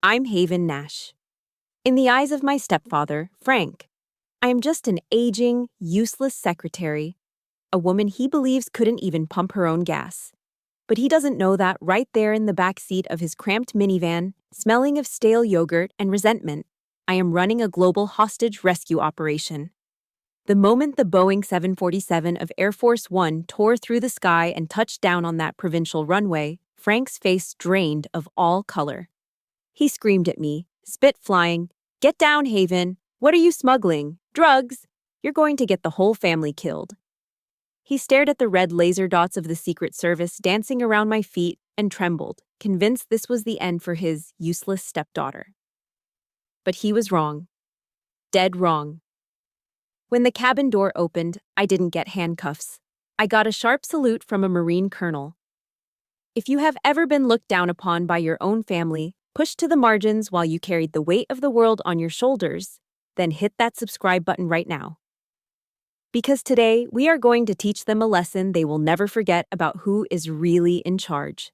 I'm Haven Nash. In the eyes of my stepfather, Frank, I am just an aging, useless secretary, a woman he believes couldn't even pump her own gas. But he doesn't know that right there in the back seat of his cramped minivan, smelling of stale yogurt and resentment, I am running a global hostage rescue operation. The moment the Boeing 747 of Air Force One tore through the sky and touched down on that provincial runway, Frank's face drained of all color. He screamed at me, spit flying, "Get down, Haven! What are you smuggling? Drugs! You're going to get the whole family killed." He stared at the red laser dots of the Secret Service dancing around my feet and trembled, convinced this was the end for his useless stepdaughter. But he was wrong. Dead wrong. When the cabin door opened, I didn't get handcuffs. I got a sharp salute from a Marine colonel. If you have ever been looked down upon by your own family, pushed to the margins while you carried the weight of the world on your shoulders, then hit that subscribe button right now. Because today, we are going to teach them a lesson they will never forget about who is really in charge.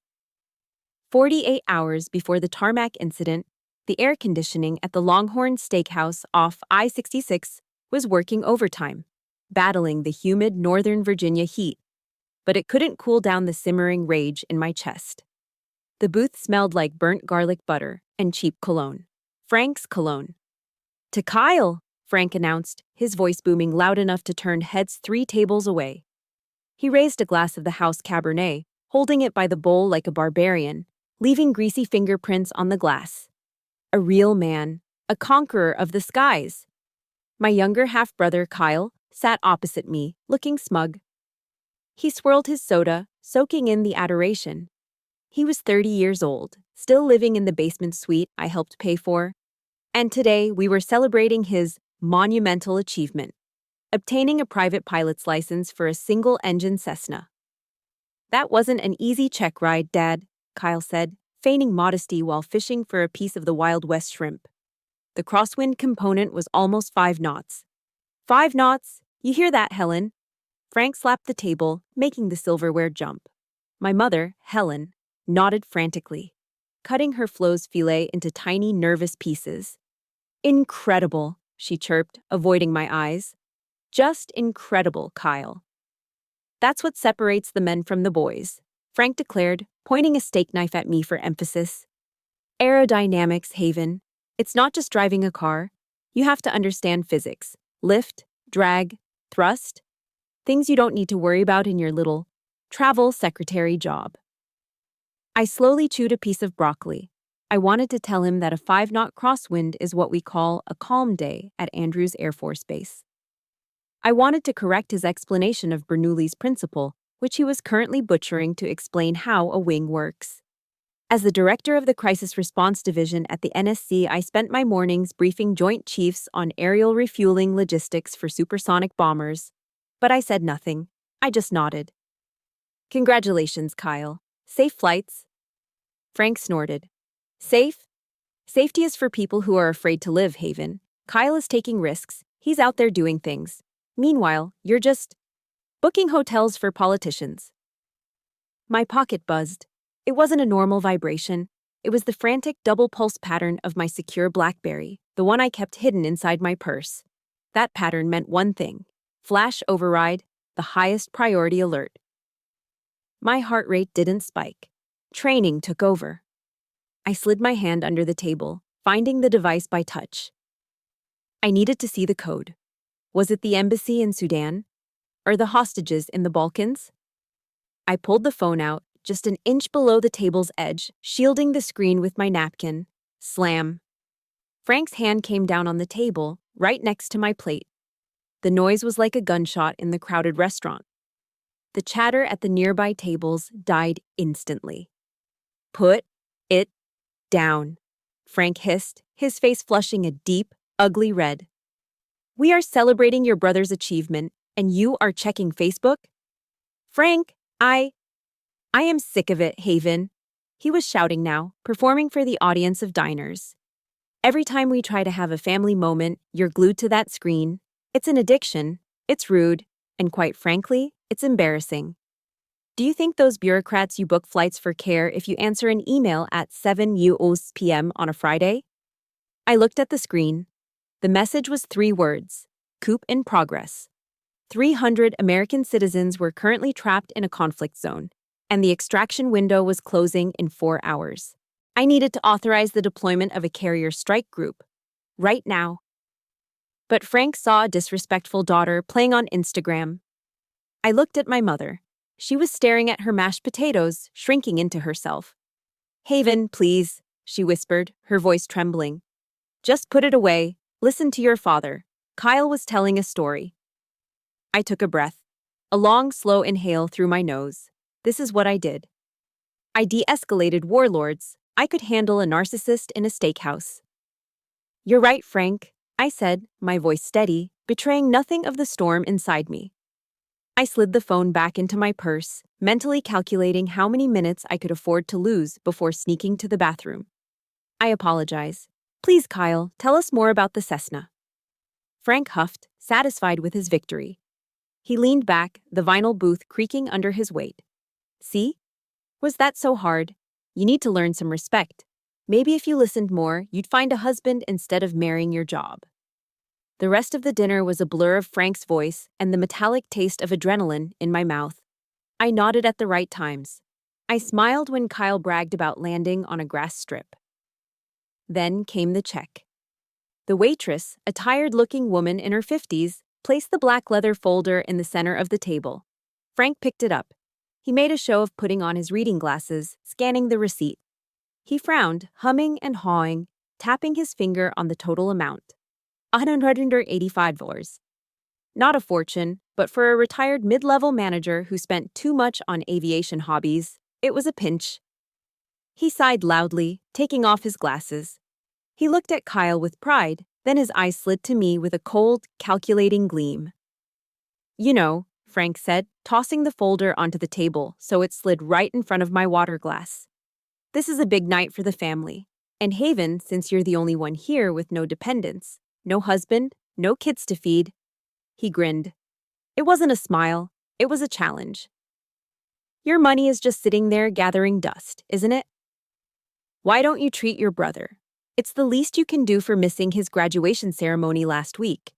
48 hours before the tarmac incident, the air conditioning at the Longhorn Steakhouse off I-66 was working overtime, battling the humid Northern Virginia heat, but it couldn't cool down the simmering rage in my chest. The booth smelled like burnt garlic butter and cheap cologne. Frank's cologne. "To Kyle," Frank announced, his voice booming loud enough to turn heads 3 tables away. He raised a glass of the house Cabernet, holding it by the bowl like a barbarian, leaving greasy fingerprints on the glass. A real man, a conqueror of the skies. My younger half-brother, Kyle, sat opposite me, looking smug. He swirled his soda, soaking in the adoration. He was 30 years old, still living in the basement suite I helped pay for, and today we were celebrating his monumental achievement, obtaining a private pilot's license for a single-engine Cessna. "That wasn't an easy check ride, Dad," Kyle said, feigning modesty while fishing for a piece of the Wild West shrimp. "The crosswind component was almost 5 knots. 5 knots? You hear that, Helen?" Frank slapped the table, making the silverware jump. My mother, Helen, nodded frantically, cutting her Flo's filet into tiny, nervous pieces. "Incredible," she chirped, avoiding my eyes. "Just incredible, Kyle." "That's what separates the men from the boys," Frank declared, pointing a steak knife at me for emphasis. "Aerodynamics, Haven. It's not just driving a car. You have to understand physics. Lift, drag, thrust. Things you don't need to worry about in your little travel secretary job." I slowly chewed a piece of broccoli. I wanted to tell him that a 5-knot crosswind is what we call a calm day at Andrews Air Force Base. I wanted to correct his explanation of Bernoulli's principle, which he was currently butchering to explain how a wing works. As the director of the Crisis Response Division at the NSC, I spent my mornings briefing Joint Chiefs on aerial refueling logistics for supersonic bombers. But I said nothing. I just nodded. "Congratulations, Kyle. Safe flights." Frank snorted. "Safe? Safety is for people who are afraid to live, Haven. Kyle is taking risks. He's out there doing things. Meanwhile, you're just booking hotels for politicians." My pocket buzzed. It wasn't a normal vibration. It was the frantic double pulse pattern of my secure BlackBerry, the one I kept hidden inside my purse. That pattern meant one thing: flash override, the highest priority alert. My heart rate didn't spike. Training took over. I slid my hand under the table, finding the device by touch. I needed to see the code. Was it the embassy in Sudan? Or the hostages in the Balkans? I pulled the phone out, just an inch below the table's edge, shielding the screen with my napkin. Slam. Frank's hand came down on the table, right next to my plate. The noise was like a gunshot in the crowded restaurant. The chatter at the nearby tables died instantly. "Put it down," Frank hissed, his face flushing a deep, ugly red. "We are celebrating your brother's achievement, and you are checking Facebook?" "Frank, I am sick of it, Haven." He was shouting now, performing for the audience of diners. "Every time we try to have a family moment, you're glued to that screen. It's an addiction, it's rude, and quite frankly, it's embarrassing." Do you think those bureaucrats you book flights for care if you answer an email at 7 p.m. on a Friday? I looked at the screen. The message was 3 words: coup in progress. 300 American citizens were currently trapped in a conflict zone, and the extraction window was closing in 4 hours. I needed to authorize the deployment of a carrier strike group. Right now. But Frank saw a disrespectful daughter playing on Instagram. I looked at my mother. She was staring at her mashed potatoes, shrinking into herself. "Haven, please," she whispered, her voice trembling. "Just put it away. Listen to your father." Kyle was telling a story. I took a breath. A long, slow inhale through my nose. This is what I did. I de-escalated warlords. I could handle a narcissist in a steakhouse. "You're right, Frank," I said, my voice steady, betraying nothing of the storm inside me. I slid the phone back into my purse, mentally calculating how many minutes I could afford to lose before sneaking to the bathroom. "I apologize. Please, Kyle, tell us more about the Cessna." Frank huffed, satisfied with his victory. He leaned back, the vinyl booth creaking under his weight. "See? Was that so hard? You need to learn some respect. Maybe if you listened more, you'd find a husband instead of marrying your job." The rest of the dinner was a blur of Frank's voice and the metallic taste of adrenaline in my mouth. I nodded at the right times. I smiled when Kyle bragged about landing on a grass strip. Then came the check. The waitress, a tired-looking woman in her 50s, placed the black leather folder in the center of the table. Frank picked it up. He made a show of putting on his reading glasses, scanning the receipt. He frowned, humming and hawing, tapping his finger on the total amount. $185. Not a fortune, but for a retired mid-level manager who spent too much on aviation hobbies, it was a pinch. He sighed loudly, taking off his glasses. He looked at Kyle with pride, then his eyes slid to me with a cold, calculating gleam. "You know," Frank said, tossing the folder onto the table so it slid right in front of my water glass. "This is a big night for the family. And Haven, since you're the only one here with no dependents, no husband, no kids to feed." He grinned. It wasn't a smile, it was a challenge. "Your money is just sitting there gathering dust, isn't it? Why don't you treat your brother? It's the least you can do for missing his graduation ceremony last week."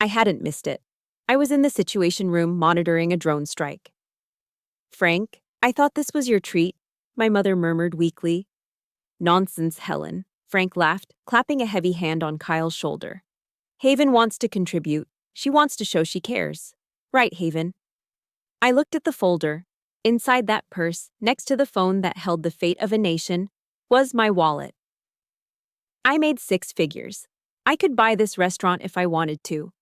I hadn't missed it. I was in the Situation Room monitoring a drone strike. "Frank, I thought this was your treat," my mother murmured weakly. "Nonsense, Helen," Frank laughed, clapping a heavy hand on Kyle's shoulder. "Haven wants to contribute. She wants to show she cares. Right, Haven?" I looked at the folder. Inside that purse, next to the phone that held the fate of a nation, was my wallet. I made 6 figures. I could buy this restaurant if I wanted to.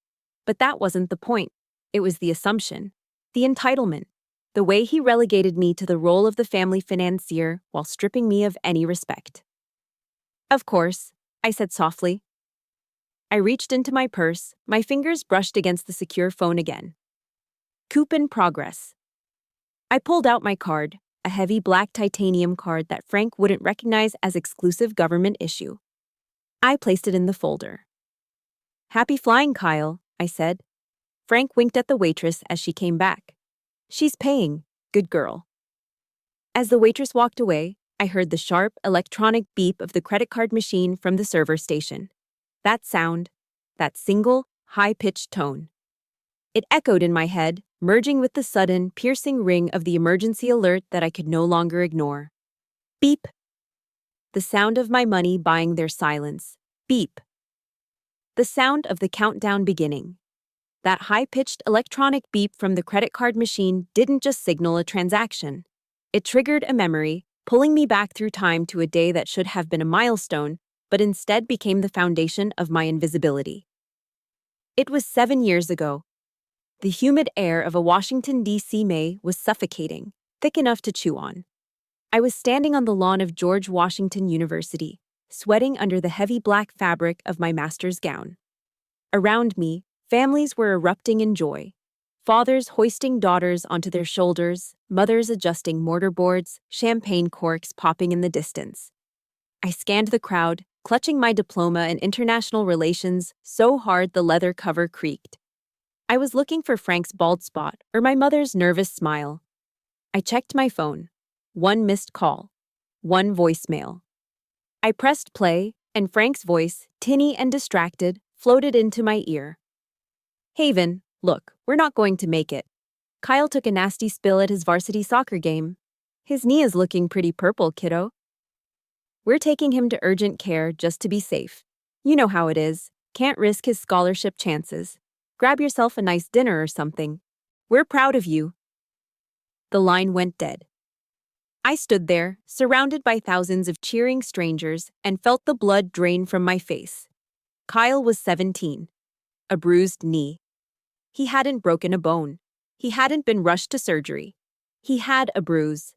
But that wasn't the point. It was the assumption, the entitlement, the way he relegated me to the role of the family financier while stripping me of any respect. "Of course," I said softly. I reached into my purse, my fingers brushed against the secure phone again. "Coup in progress." I pulled out my card, a heavy black titanium card that Frank wouldn't recognize as exclusive government issue. I placed it in the folder. "Happy flying, Kyle," I said. Frank winked at the waitress as she came back. "She's paying. Good girl." As the waitress walked away, I heard the sharp, electronic beep of the credit card machine from the server station. That sound, that single, high-pitched tone. It echoed in my head, merging with the sudden, piercing ring of the emergency alert that I could no longer ignore. Beep. The sound of my money buying their silence. Beep. The sound of the countdown beginning. That high-pitched electronic beep from the credit card machine didn't just signal a transaction. It triggered a memory, pulling me back through time to a day that should have been a milestone, but instead became the foundation of my invisibility. It was 7 years ago. The humid air of a Washington, D.C. May was suffocating, thick enough to chew on. I was standing on the lawn of George Washington University, sweating under the heavy black fabric of my master's gown. Around me, families were erupting in joy. Fathers hoisting daughters onto their shoulders, mothers adjusting mortarboards, champagne corks popping in the distance. I scanned the crowd, clutching my diploma in international relations so hard the leather cover creaked. I was looking for Frank's bald spot or my mother's nervous smile. I checked my phone. One missed call. One voicemail. I pressed play, and Frank's voice, tinny and distracted, floated into my ear. Haven, look, we're not going to make it. Kyle took a nasty spill at his varsity soccer game. His knee is looking pretty purple, kiddo. We're taking him to urgent care just to be safe. You know how it is. Can't risk his scholarship chances. Grab yourself a nice dinner or something. We're proud of you. The line went dead. I stood there, surrounded by thousands of cheering strangers, and felt the blood drain from my face. Kyle was 17. A bruised knee. He hadn't broken a bone. He hadn't been rushed to surgery. He had a bruise.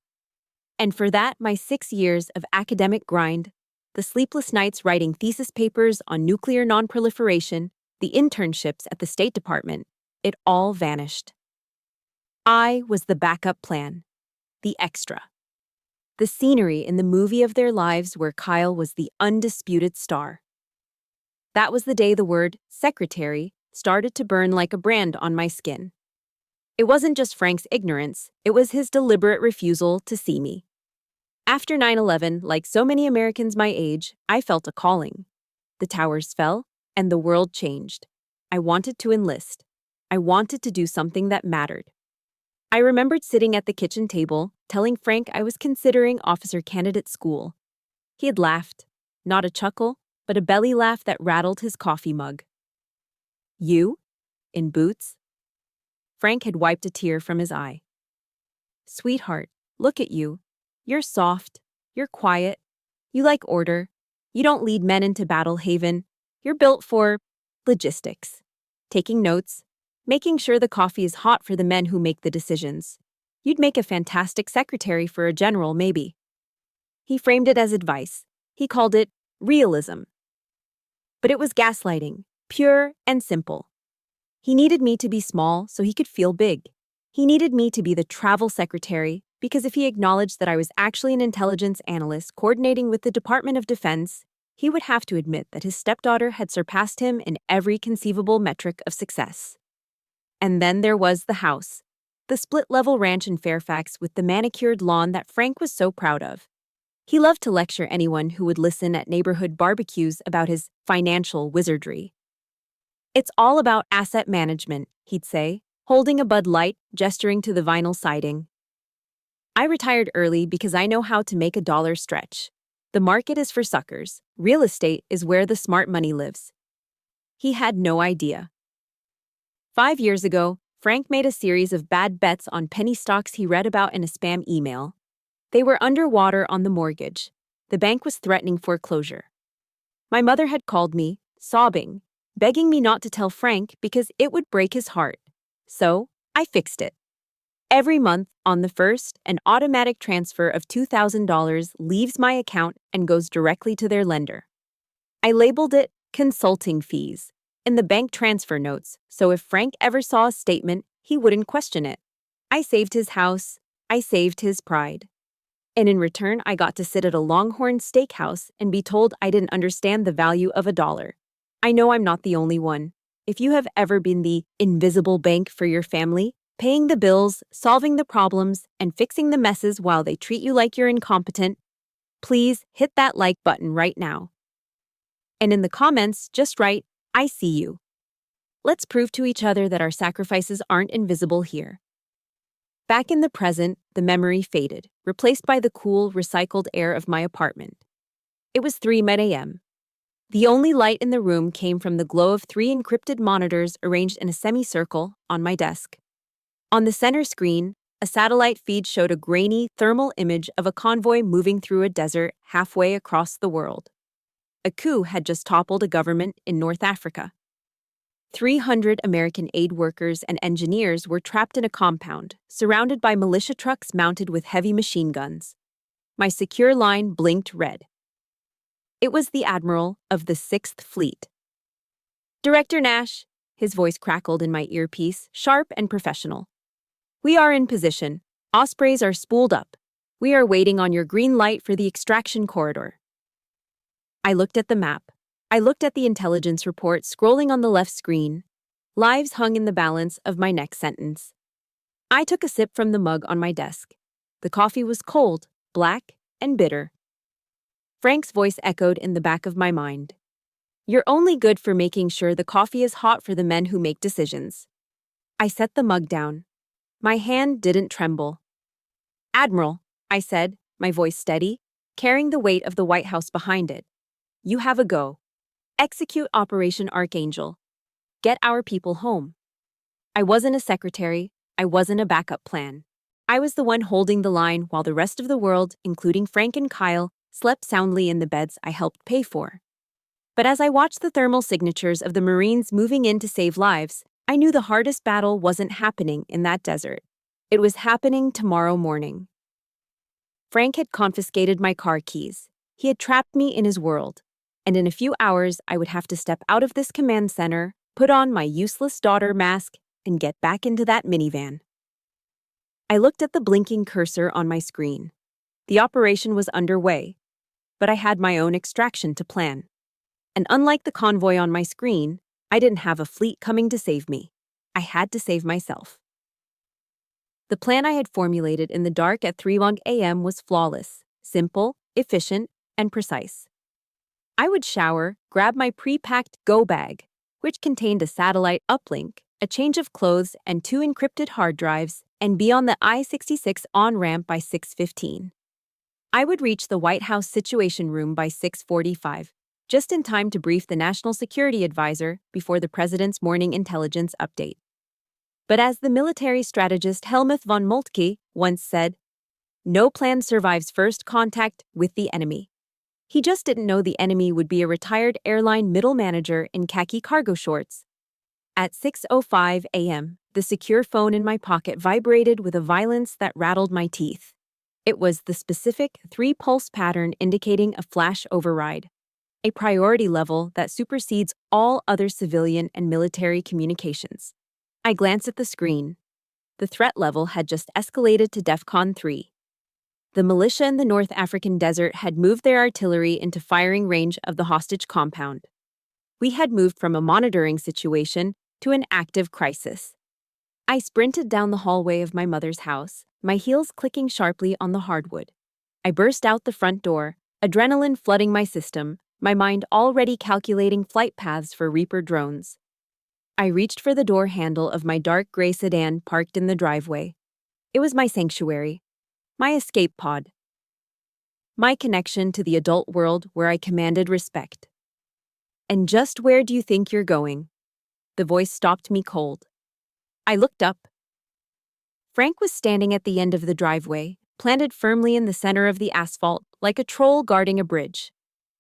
And for that, my 6 years of academic grind, the sleepless nights writing thesis papers on nuclear nonproliferation, the internships at the State Department, it all vanished. I was the backup plan, the extra. The scenery in the movie of their lives where Kyle was the undisputed star. That was the day the word secretary started to burn like a brand on my skin. It wasn't just Frank's ignorance, it was his deliberate refusal to see me. After 9/11, like so many Americans my age, I felt a calling. The towers fell, and the world changed. I wanted to enlist. I wanted to do something that mattered. I remembered sitting at the kitchen table, telling Frank I was considering officer candidate school. He had laughed, not a chuckle, but a belly laugh that rattled his coffee mug. You? In boots? Frank had wiped a tear from his eye. Sweetheart, look at you. You're soft. You're quiet. You like order. You don't lead men into battle, Haven. You're built for logistics. Taking notes. Making sure the coffee is hot for the men who make the decisions. You'd make a fantastic secretary for a general, maybe. He framed it as advice. He called it realism. But it was gaslighting, pure and simple. He needed me to be small so he could feel big. He needed me to be the travel secretary because if he acknowledged that I was actually an intelligence analyst coordinating with the Department of Defense, he would have to admit that his stepdaughter had surpassed him in every conceivable metric of success. And then there was the house, the split-level ranch in Fairfax with the manicured lawn that Frank was so proud of. He loved to lecture anyone who would listen at neighborhood barbecues about his financial wizardry. It's all about asset management, he'd say, holding a Bud Light, gesturing to the vinyl siding. I retired early because I know how to make a dollar stretch. The market is for suckers. Real estate is where the smart money lives. He had no idea. 5 years ago, Frank made a series of bad bets on penny stocks he read about in a spam email. They were underwater on the mortgage. The bank was threatening foreclosure. My mother had called me, sobbing, begging me not to tell Frank because it would break his heart. So, I fixed it. Every month, on the 1st, an automatic transfer of $2,000 leaves my account and goes directly to their lender. I labeled it consulting fees in the bank transfer notes, so if Frank ever saw a statement, he wouldn't question it. I saved his house. I saved his pride. And in return, I got to sit at a Longhorn steakhouse and be told I didn't understand the value of a dollar. I know I'm not the only one. If you have ever been the invisible bank for your family, paying the bills, solving the problems, and fixing the messes while they treat you like you're incompetent, please hit that like button right now. And in the comments, just write, I see you. Let's prove to each other that our sacrifices aren't invisible here. Back in the present, the memory faded, replaced by the cool, recycled air of my apartment. It was 3 a.m. The only light in the room came from the glow of 3 encrypted monitors arranged in a semicircle on my desk. On the center screen, a satellite feed showed a grainy, thermal image of a convoy moving through a desert halfway across the world. A coup had just toppled a government in North Africa. 300 American aid workers and engineers were trapped in a compound, surrounded by militia trucks mounted with heavy machine guns. My secure line blinked red. It was the Admiral of the 6th Fleet. Director Nash, his voice crackled in my earpiece, sharp and professional. We are in position. Ospreys are spooled up. We are waiting on your green light for the extraction corridor. I looked at the map. I looked at the intelligence report scrolling on the left screen. Lives hung in the balance of my next sentence. I took a sip from the mug on my desk. The coffee was cold, black, and bitter. Frank's voice echoed in the back of my mind. You're only good for making sure the coffee is hot for the men who make decisions. I set the mug down. My hand didn't tremble. Admiral, I said, my voice steady, carrying the weight of the White House behind it. You have a go. Execute Operation Archangel. Get our people home. I wasn't a secretary. I wasn't a backup plan. I was the one holding the line while the rest of the world, including Frank and Kyle, slept soundly in the beds I helped pay for. But as I watched the thermal signatures of the Marines moving in to save lives, I knew the hardest battle wasn't happening in that desert. It was happening tomorrow morning. Frank had confiscated my car keys. He had trapped me in his world. And in a few hours, I would have to step out of this command center, put on my useless daughter mask, and get back into that minivan. I looked at the blinking cursor on my screen. The operation was underway, but I had my own extraction to plan. And unlike the convoy on my screen, I didn't have a fleet coming to save me. I had to save myself. The plan I had formulated in the dark at 3 a.m. was flawless, simple, efficient, and precise. I would shower, grab my pre-packed go bag, which contained a satellite uplink, a change of clothes, and 2 encrypted hard drives, and be on the I-66 on-ramp by 6:15. I would reach the White House Situation Room by 6:45, just in time to brief the National Security Advisor before the President's morning intelligence update. But as the military strategist Helmuth von Moltke once said, no plan survives first contact with the enemy. He just didn't know the enemy would be a retired airline middle manager in khaki cargo shorts. At 6:05 a.m., the secure phone in my pocket vibrated with a violence that rattled my teeth. It was the specific 3-pulse pattern indicating a flash override, a priority level that supersedes all other civilian and military communications. I glanced at the screen. The threat level had just escalated to DEFCON 3. The militia in the North African desert had moved their artillery into firing range of the hostage compound. We had moved from a monitoring situation to an active crisis. I sprinted down the hallway of my mother's house, my heels clicking sharply on the hardwood. I burst out the front door, adrenaline flooding my system, my mind already calculating flight paths for Reaper drones. I reached for the door handle of my dark gray sedan parked in the driveway. It was my sanctuary, my escape pod, my connection to the adult world where I commanded respect. And just where do you think you're going? The voice stopped me cold. I looked up. Frank was standing at the end of the driveway, planted firmly in the center of the asphalt, like a troll guarding a bridge.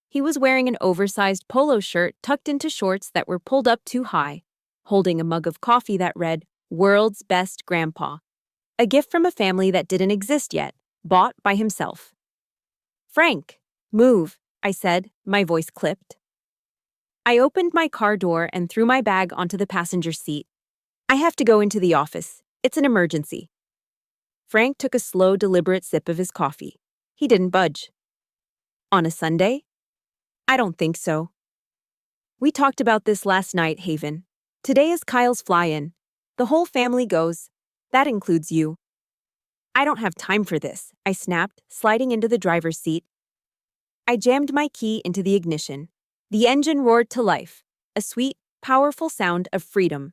He was wearing an oversized polo shirt tucked into shorts that were pulled up too high, holding a mug of coffee that read, World's Best Grandpa, a gift from a family that didn't exist yet, bought by himself. Frank, move, I said, my voice clipped. I opened my car door and threw my bag onto the passenger seat. I have to go into the office. It's an emergency. Frank took a slow, deliberate sip of his coffee. He didn't budge. On a Sunday? I don't think so. We talked about this last night, Haven. Today is Kyle's fly-in. The whole family goes. That includes you. I don't have time for this, I snapped, sliding into the driver's seat. I jammed my key into the ignition. The engine roared to life, a sweet, powerful sound of freedom.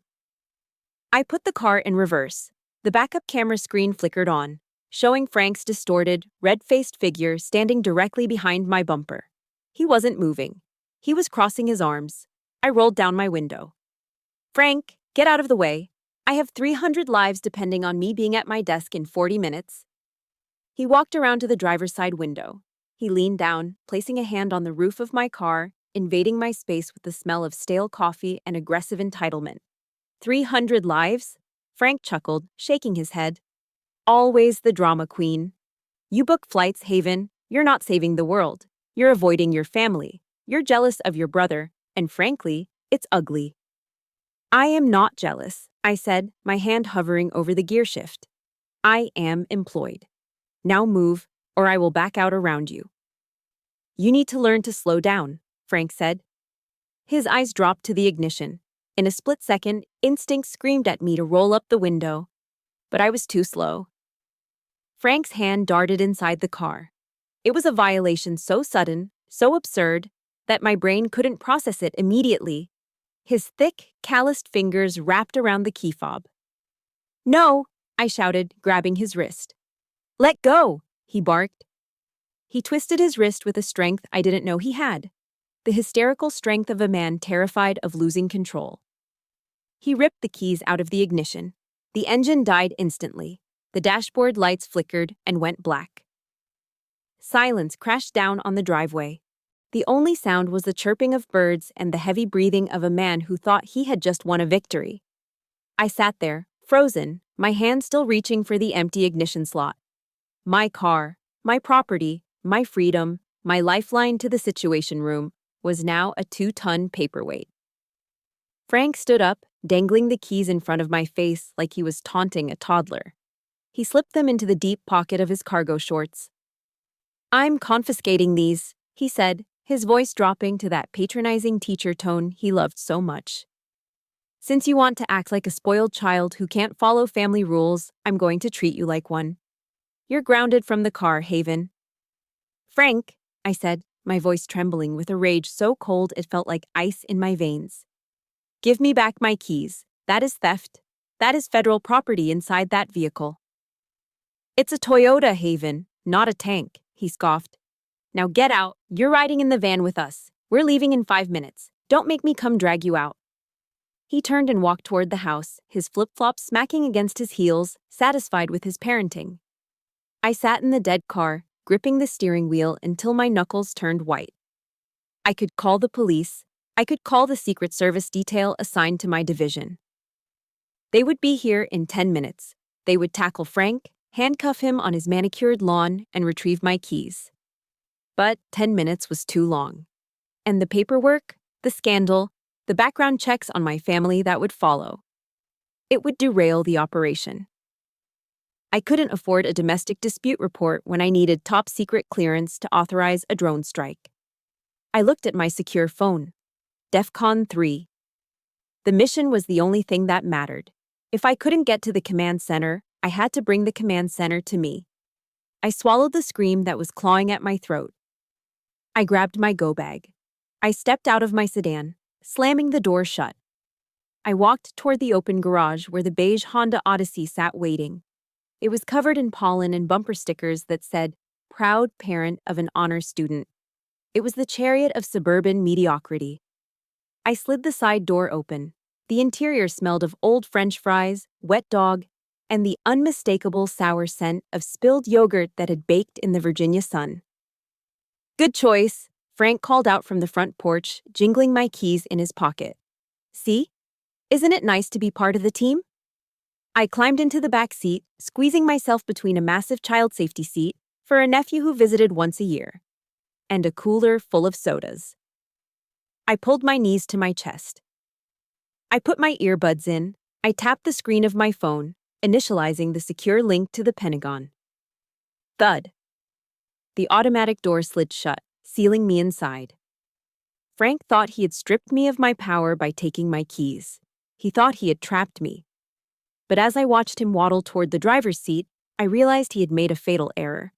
I put the car in reverse. The backup camera screen flickered on, showing Frank's distorted, red-faced figure standing directly behind my bumper. He wasn't moving. He was crossing his arms. I rolled down my window. Frank, get out of the way. I have 300 lives depending on me being at my desk in 40 minutes. He walked around to the driver's side window. He leaned down, placing a hand on the roof of my car, invading my space with the smell of stale coffee and aggressive entitlement. 300 lives? Frank chuckled, shaking his head. Always the drama queen. You book flights, Haven. You're not saving the world. You're avoiding your family. You're jealous of your brother, and frankly, it's ugly. I am not jealous, I said, my hand hovering over the gear shift. I am employed. Now move, or I will back out around you. You need to learn to slow down, Frank said. His eyes dropped to the ignition. In a split second, instinct screamed at me to roll up the window. But I was too slow. Frank's hand darted inside the car. It was a violation so sudden, so absurd, that my brain couldn't process it immediately. His thick, calloused fingers wrapped around the key fob. "No!" I shouted, grabbing his wrist. "Let go!" he barked. He twisted his wrist with a strength I didn't know he had. The hysterical strength of a man terrified of losing control. He ripped the keys out of the ignition. The engine died instantly. The dashboard lights flickered and went black. Silence crashed down on the driveway. The only sound was the chirping of birds and the heavy breathing of a man who thought he had just won a victory. I sat there, frozen, my hand still reaching for the empty ignition slot. My car, my property, my freedom, my lifeline to the Situation Room, was now a 2-ton paperweight. Frank stood up, dangling the keys in front of my face like he was taunting a toddler. He slipped them into the deep pocket of his cargo shorts. "I'm confiscating these," he said, his voice dropping to that patronizing teacher tone he loved so much. "Since you want to act like a spoiled child who can't follow family rules, I'm going to treat you like one. You're grounded from the car, Haven." "Frank," I said, my voice trembling with a rage so cold it felt like ice in my veins. "Give me back my keys. That is theft. That is federal property inside that vehicle." "It's a Toyota, Haven, not a tank," he scoffed. "Now get out. You're riding in the van with us. We're leaving in 5 minutes. Don't make me come drag you out." He turned and walked toward the house, his flip-flops smacking against his heels, satisfied with his parenting. I sat in the dead car, gripping the steering wheel until my knuckles turned white. I could call the police. I could call the Secret Service detail assigned to my division. They would be here in 10 minutes. They would tackle Frank, handcuff him on his manicured lawn, and retrieve my keys. But 10 minutes was too long. And the paperwork, the scandal, the background checks on my family that would follow. It would derail the operation. I couldn't afford a domestic dispute report when I needed top-secret clearance to authorize a drone strike. I looked at my secure phone. DEFCON 3. The mission was the only thing that mattered. If I couldn't get to the command center, I had to bring the command center to me. I swallowed the scream that was clawing at my throat. I grabbed my go bag. I stepped out of my sedan, slamming the door shut. I walked toward the open garage where the beige Honda Odyssey sat waiting. It was covered in pollen and bumper stickers that said, "Proud parent of an honor student." It was the chariot of suburban mediocrity. I slid the side door open. The interior smelled of old French fries, wet dog, and the unmistakable sour scent of spilled yogurt that had baked in the Virginia sun. "Good choice," Frank called out from the front porch, jingling my keys in his pocket. "See? Isn't it nice to be part of the team?" I climbed into the back seat, squeezing myself between a massive child safety seat for a nephew who visited once a year, and a cooler full of sodas. I pulled my knees to my chest. I put my earbuds in. I tapped the screen of my phone, initializing the secure link to the Pentagon. Thud. The automatic door slid shut, sealing me inside. Frank thought he had stripped me of my power by taking my keys. He thought he had trapped me. But as I watched him waddle toward the driver's seat, I realized he had made a fatal error.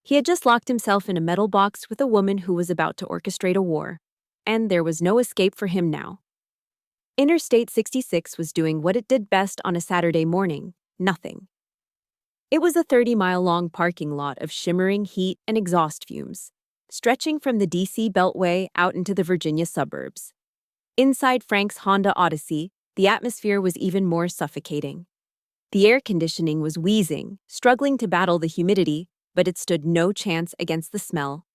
He had just locked himself in a metal box with a woman who was about to orchestrate a war, and there was no escape for him now. Interstate 66 was doing what it did best on a Saturday morning: nothing. It was a 30-mile-long parking lot of shimmering heat and exhaust fumes, stretching from the D.C. Beltway out into the Virginia suburbs. Inside Frank's Honda Odyssey, the atmosphere was even more suffocating. The air conditioning was wheezing, struggling to battle the humidity, but it stood no chance against the smell.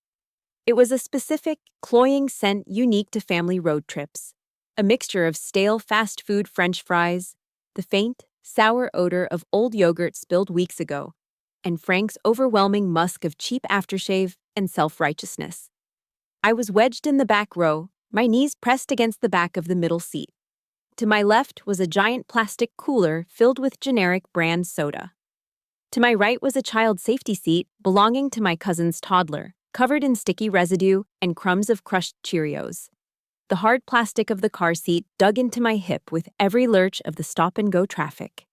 It was a specific, cloying scent unique to family road trips, a mixture of stale fast food French fries, the faint, sour odor of old yogurt spilled weeks ago, and Frank's overwhelming musk of cheap aftershave and self-righteousness. I was wedged in the back row, my knees pressed against the back of the middle seat. To my left was a giant plastic cooler filled with generic brand soda. To my right was a child safety seat belonging to my cousin's toddler, covered in sticky residue and crumbs of crushed Cheerios. The hard plastic of the car seat dug into my hip with every lurch of the stop-and-go traffic.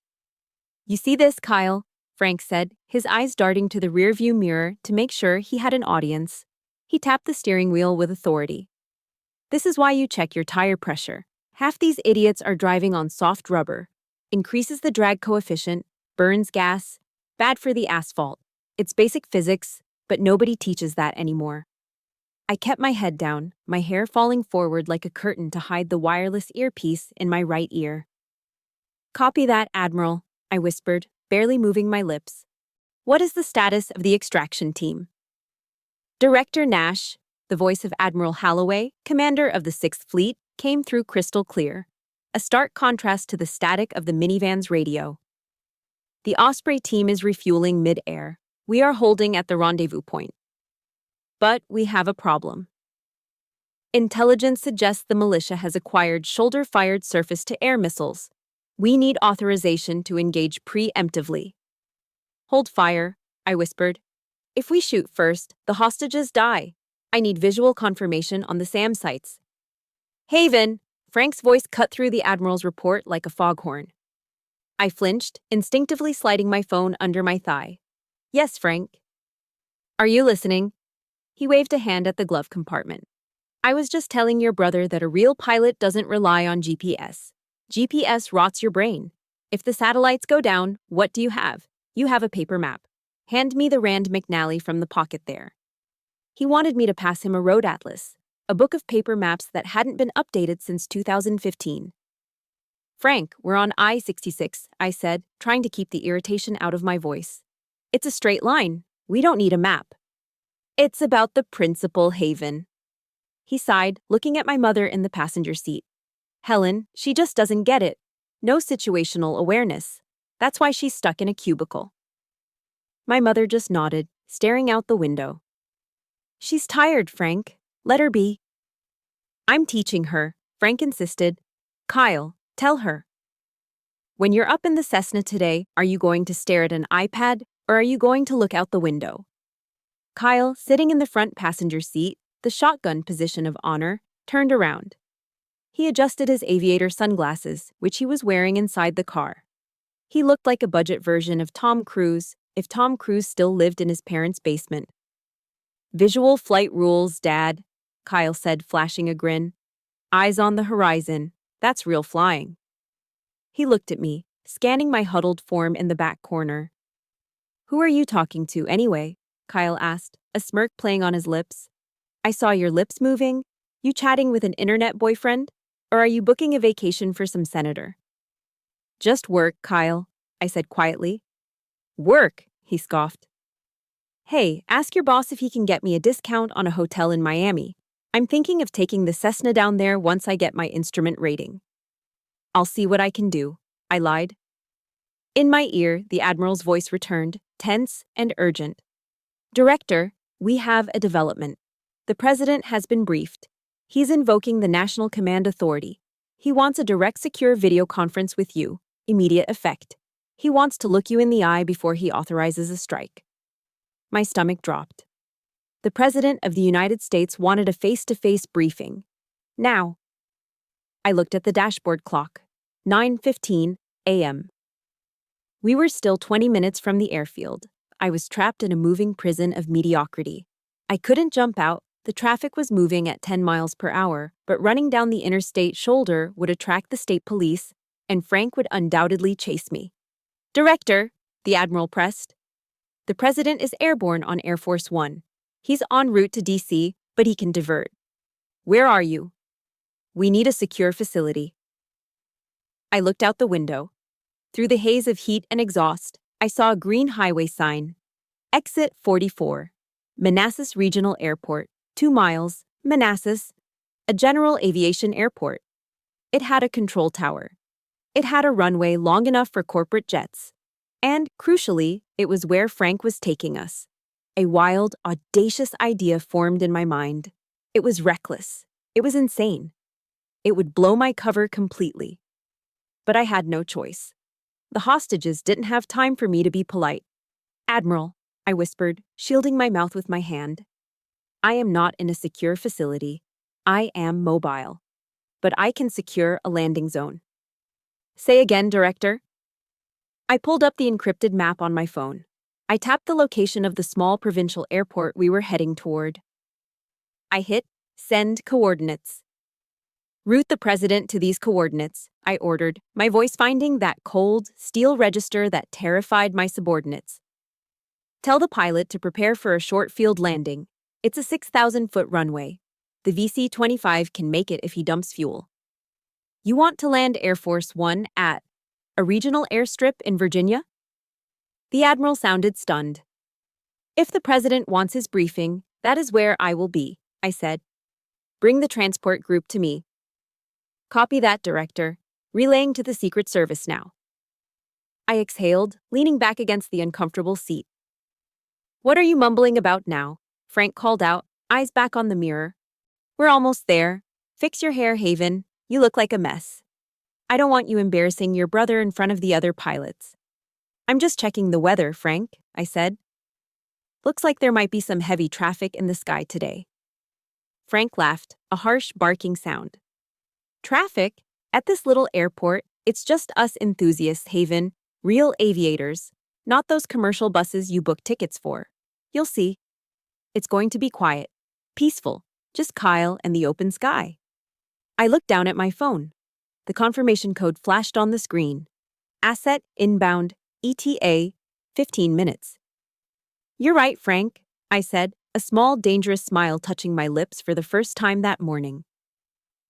"You see this, Kyle?" Frank said, his eyes darting to the rearview mirror to make sure he had an audience. He tapped the steering wheel with authority. This is why you check your tire pressure. Half these idiots are driving on soft rubber. Increases the drag coefficient, burns gas, bad for the asphalt. It's basic physics, but nobody teaches that anymore. I kept my head down, my hair falling forward like a curtain to hide the wireless earpiece in my right ear. Copy that, Admiral, I whispered, barely moving my lips. What is the status of the extraction team? Director Nash, the voice of Admiral Holloway, commander of the 6th Fleet, came through crystal clear, a stark contrast to the static of the minivan's radio. The Osprey team is refueling mid-air. We are holding at the rendezvous point. But we have a problem. Intelligence suggests the militia has acquired shoulder-fired surface-to-air missiles. We need authorization to engage preemptively. Hold fire, I whispered. If we shoot first, the hostages die. I need visual confirmation on the SAM sites. Haven! Frank's voice cut through the Admiral's report like a foghorn. I flinched, instinctively sliding my phone under my thigh. Yes, Frank. Are you listening? He waved a hand at the glove compartment. I was just telling your brother that a real pilot doesn't rely on GPS. GPS rots your brain. If the satellites go down, what do you have? You have a paper map. Hand me the Rand McNally from the pocket there. He wanted me to pass him a road atlas, a book of paper maps that hadn't been updated since 2015. Frank, we're on I-66, I said, trying to keep the irritation out of my voice. It's a straight line. We don't need a map. It's about the principle, Haven. He sighed, looking at my mother in the passenger seat. Helen, she just doesn't get it. No situational awareness. That's why she's stuck in a cubicle. My mother just nodded, staring out the window. She's tired, Frank. Let her be. I'm teaching her, Frank insisted. Kyle, tell her. When you're up in the Cessna today, are you going to stare at an iPad, or are you going to look out the window? Kyle, sitting in the front passenger seat, the shotgun position of honor, turned around. He adjusted his aviator sunglasses, which he was wearing inside the car. He looked like a budget version of Tom Cruise, if Tom Cruise still lived in his parents' basement. Visual flight rules, Dad, Kyle said, flashing a grin. Eyes on the horizon. That's real flying. He looked at me, scanning my huddled form in the back corner. Who are you talking to, anyway? Kyle asked, a smirk playing on his lips. I saw your lips moving. You chatting with an internet boyfriend? Or are you booking a vacation for some senator? Just work, Kyle, I said quietly. Work, he scoffed. Hey, ask your boss if he can get me a discount on a hotel in Miami. I'm thinking of taking the Cessna down there once I get my instrument rating. I'll see what I can do, I lied. In my ear, the Admiral's voice returned, tense and urgent. Director, we have a development. The President has been briefed. He's invoking the National Command Authority. He wants a direct secure video conference with you, immediate effect. He wants to look you in the eye before he authorizes a strike. My stomach dropped. The President of the United States wanted a face-to-face briefing. Now. I looked at the dashboard clock. 9:15 a.m. We were still 20 minutes from the airfield. I was trapped in a moving prison of mediocrity. I couldn't jump out. The traffic was moving at 10 miles per hour, but running down the interstate shoulder would attract the state police, and Frank would undoubtedly chase me. Director, the Admiral pressed. The President is airborne on Air Force One. He's en route to D.C., but he can divert. Where are you? We need a secure facility. I looked out the window. Through the haze of heat and exhaust, I saw a green highway sign. Exit 44. Manassas Regional Airport. 2 miles, Manassas. A general aviation airport. It had a control tower. It had a runway long enough for corporate jets. And, crucially, it was where Frank was taking us. A wild, audacious idea formed in my mind. It was reckless. It was insane. It would blow my cover completely. But I had no choice. The hostages didn't have time for me to be polite. Admiral, I whispered, shielding my mouth with my hand. I am not in a secure facility. I am mobile. But I can secure a landing zone. Say again, Director. I pulled up the encrypted map on my phone. I tapped the location of the small provincial airport we were heading toward. I hit send coordinates. Route the president to these coordinates, I ordered, my voice finding that cold, steel register that terrified my subordinates. Tell the pilot to prepare for a short field landing. It's a 6,000-foot runway. The VC-25 can make it if he dumps fuel. You want to land Air Force One at a regional airstrip in Virginia? The admiral sounded stunned. If the president wants his briefing, that is where I will be, I said. Bring the transport group to me. Copy that, Director. Relaying to the Secret Service now. I exhaled, leaning back against the uncomfortable seat. What are you mumbling about now? Frank called out, eyes back on the mirror. We're almost there. Fix your hair, Haven. You look like a mess. I don't want you embarrassing your brother in front of the other pilots. I'm just checking the weather, Frank, I said. Looks like there might be some heavy traffic in the sky today. Frank laughed, a harsh barking sound. Traffic? At this little airport, it's just us enthusiasts, Haven, real aviators, not those commercial buses you book tickets for. You'll see. It's going to be quiet, peaceful, just Kyle and the open sky. I looked down at my phone. The confirmation code flashed on the screen. Asset inbound, ETA, 15 minutes. You're right, Frank, I said, a small, dangerous smile touching my lips for the first time that morning.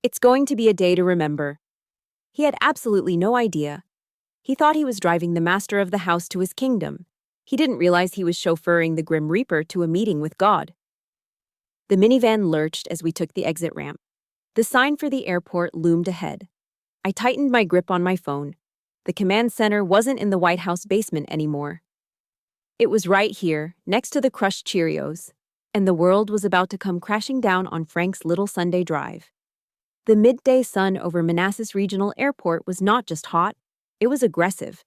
It's going to be a day to remember. He had absolutely no idea. He thought he was driving the master of the house to his kingdom. He didn't realize he was chauffeuring the Grim Reaper to a meeting with God. The minivan lurched as we took the exit ramp. The sign for the airport loomed ahead. I tightened my grip on my phone. The command center wasn't in the White House basement anymore. It was right here, next to the crushed Cheerios, and the world was about to come crashing down on Frank's little Sunday drive. The midday sun over Manassas Regional Airport was not just hot, it was aggressive.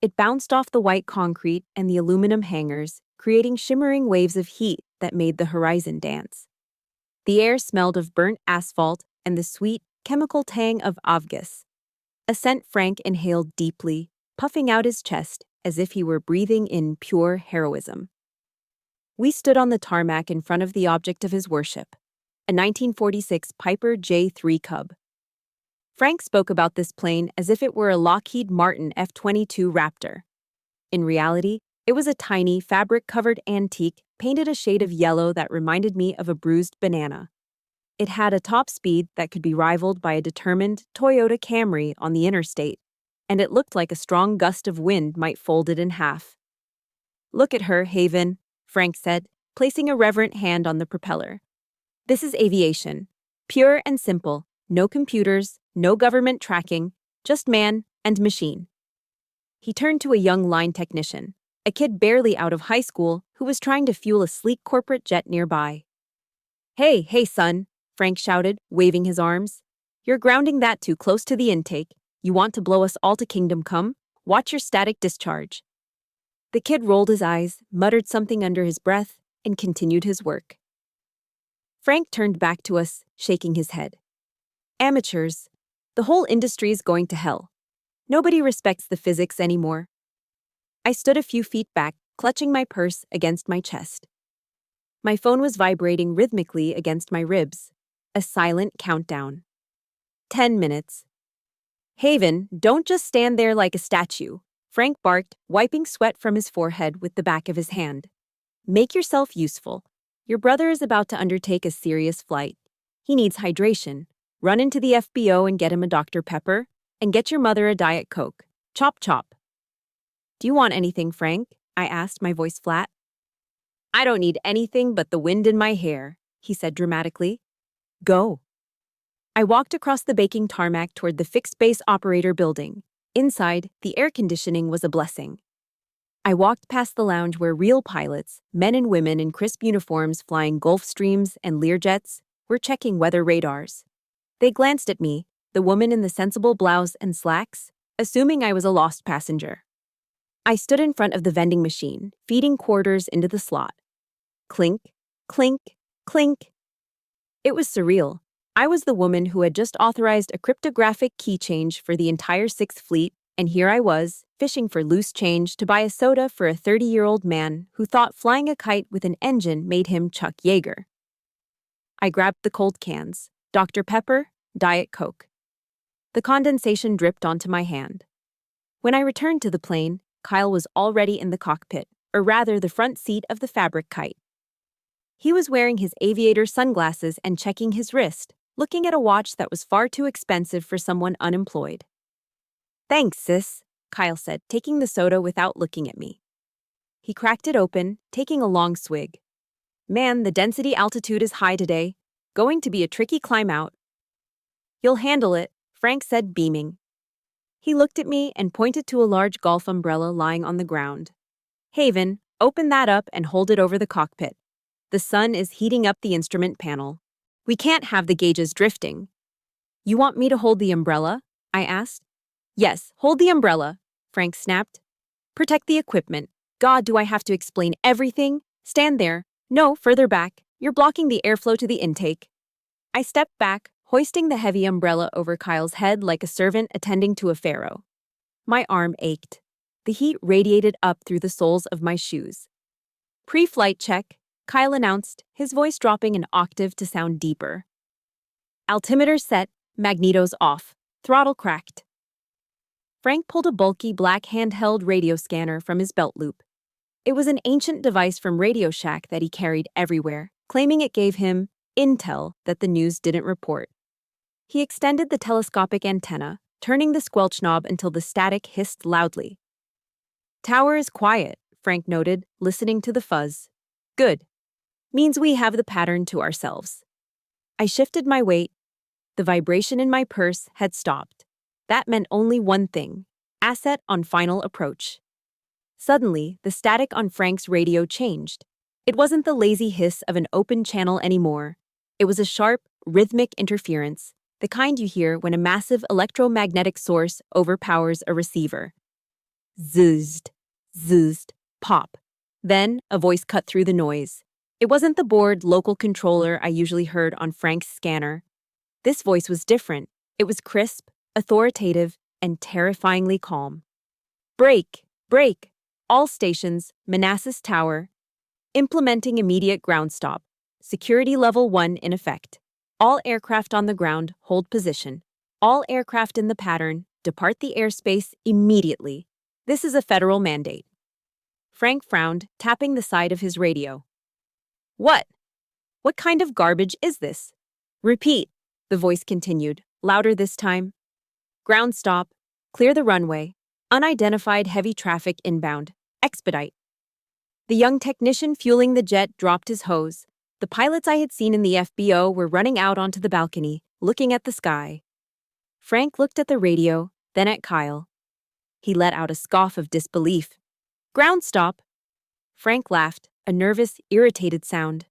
It bounced off the white concrete and the aluminum hangars, creating shimmering waves of heat that made the horizon dance. The air smelled of burnt asphalt and the sweet, chemical tang of avgas, a scent Frank inhaled deeply, puffing out his chest as if he were breathing in pure heroism. We stood on the tarmac in front of the object of his worship, a 1946 Piper J3 Cub. Frank spoke about this plane as if it were a Lockheed Martin F-22 Raptor. In reality, it was a tiny, fabric-covered antique painted a shade of yellow that reminded me of a bruised banana. It had a top speed that could be rivaled by a determined Toyota Camry on the interstate, and it looked like a strong gust of wind might fold it in half. Look at her, Haven, Frank said, placing a reverent hand on the propeller. This is aviation. Pure and simple. No computers, no government tracking, just man and machine. He turned to a young line technician, a kid barely out of high school who was trying to fuel a sleek corporate jet nearby. Hey, son, Frank shouted, waving his arms. You're grounding that too close to the intake. You want to blow us all to kingdom come? Watch your static discharge. The kid rolled his eyes, muttered something under his breath, and continued his work. Frank turned back to us, shaking his head. Amateurs. The whole industry's going to hell. Nobody respects the physics anymore. I stood a few feet back, clutching my purse against my chest. My phone was vibrating rhythmically against my ribs. A silent countdown. 10 minutes. Haven, don't just stand there like a statue, Frank barked, wiping sweat from his forehead with the back of his hand. Make yourself useful. Your brother is about to undertake a serious flight. He needs hydration. Run into the FBO and get him a Dr. Pepper, and get your mother a Diet Coke. Chop chop. Do you want anything, Frank? I asked, my voice flat. I don't need anything but the wind in my hair, he said dramatically. Go. I walked across the baking tarmac toward the fixed-base operator building. Inside, the air conditioning was a blessing. I walked past the lounge where real pilots, men and women in crisp uniforms flying Gulfstreams and Learjets, were checking weather radars. They glanced at me, the woman in the sensible blouse and slacks, assuming I was a lost passenger. I stood in front of the vending machine, feeding quarters into the slot. Clink, clink, clink. It was surreal. I was the woman who had just authorized a cryptographic key change for the entire Sixth Fleet, and here I was, fishing for loose change to buy a soda for a 30-year-old man who thought flying a kite with an engine made him Chuck Yeager. I grabbed the cold cans, Dr. Pepper, Diet Coke. The condensation dripped onto my hand. When I returned to the plane, Kyle was already in the cockpit, or rather the front seat of the fabric kite. He was wearing his aviator sunglasses and checking his wrist, looking at a watch that was far too expensive for someone unemployed. "Thanks, sis," Kyle said, taking the soda without looking at me. He cracked it open, taking a long swig. "Man, the density altitude is high today. Going to be a tricky climb out." "You'll handle it," Frank said, beaming. He looked at me and pointed to a large golf umbrella lying on the ground. "Haven, open that up and hold it over the cockpit. The sun is heating up the instrument panel. We can't have the gauges drifting." "You want me to hold the umbrella?" I asked. "Yes, hold the umbrella," Frank snapped. "Protect the equipment. God, do I have to explain everything? Stand there. No, further back. You're blocking the airflow to the intake." I stepped back, hoisting the heavy umbrella over Kyle's head like a servant attending to a pharaoh. My arm ached. The heat radiated up through the soles of my shoes. "Pre-flight check," Kyle announced, his voice dropping an octave to sound deeper. "Altimeter set, magnetos off, throttle cracked." Frank pulled a bulky black handheld radio scanner from his belt loop. It was an ancient device from Radio Shack that he carried everywhere, claiming it gave him intel that the news didn't report. He extended the telescopic antenna, turning the squelch knob until the static hissed loudly. "Tower is quiet," Frank noted, listening to the fuzz. "Good. Means we have the pattern to ourselves." I shifted my weight. The vibration in my purse had stopped. That meant only one thing: asset on final approach. Suddenly, the static on Frank's radio changed. It wasn't the lazy hiss of an open channel anymore. It was a sharp, rhythmic interference, the kind you hear when a massive electromagnetic source overpowers a receiver. Zuzzed, zuzzed, pop. Then, a voice cut through the noise. It wasn't the bored local controller I usually heard on Frank's scanner. This voice was different. It was crisp, authoritative, and terrifyingly calm. "Break! Break! All stations, Manassas Tower. Implementing immediate ground stop. Security level 1 in effect. All aircraft on the ground, hold position. All aircraft in the pattern, depart the airspace immediately. This is a federal mandate." Frank frowned, tapping the side of his radio. "What? What kind of garbage is this?" "Repeat," the voice continued, louder this time. "Ground stop. Clear the runway. Unidentified heavy traffic inbound. Expedite." The young technician fueling the jet dropped his hose. The pilots I had seen in the FBO were running out onto the balcony, looking at the sky. Frank looked at the radio, then at Kyle. He let out a scoff of disbelief. "Ground stop." Frank laughed, a nervous, irritated sound.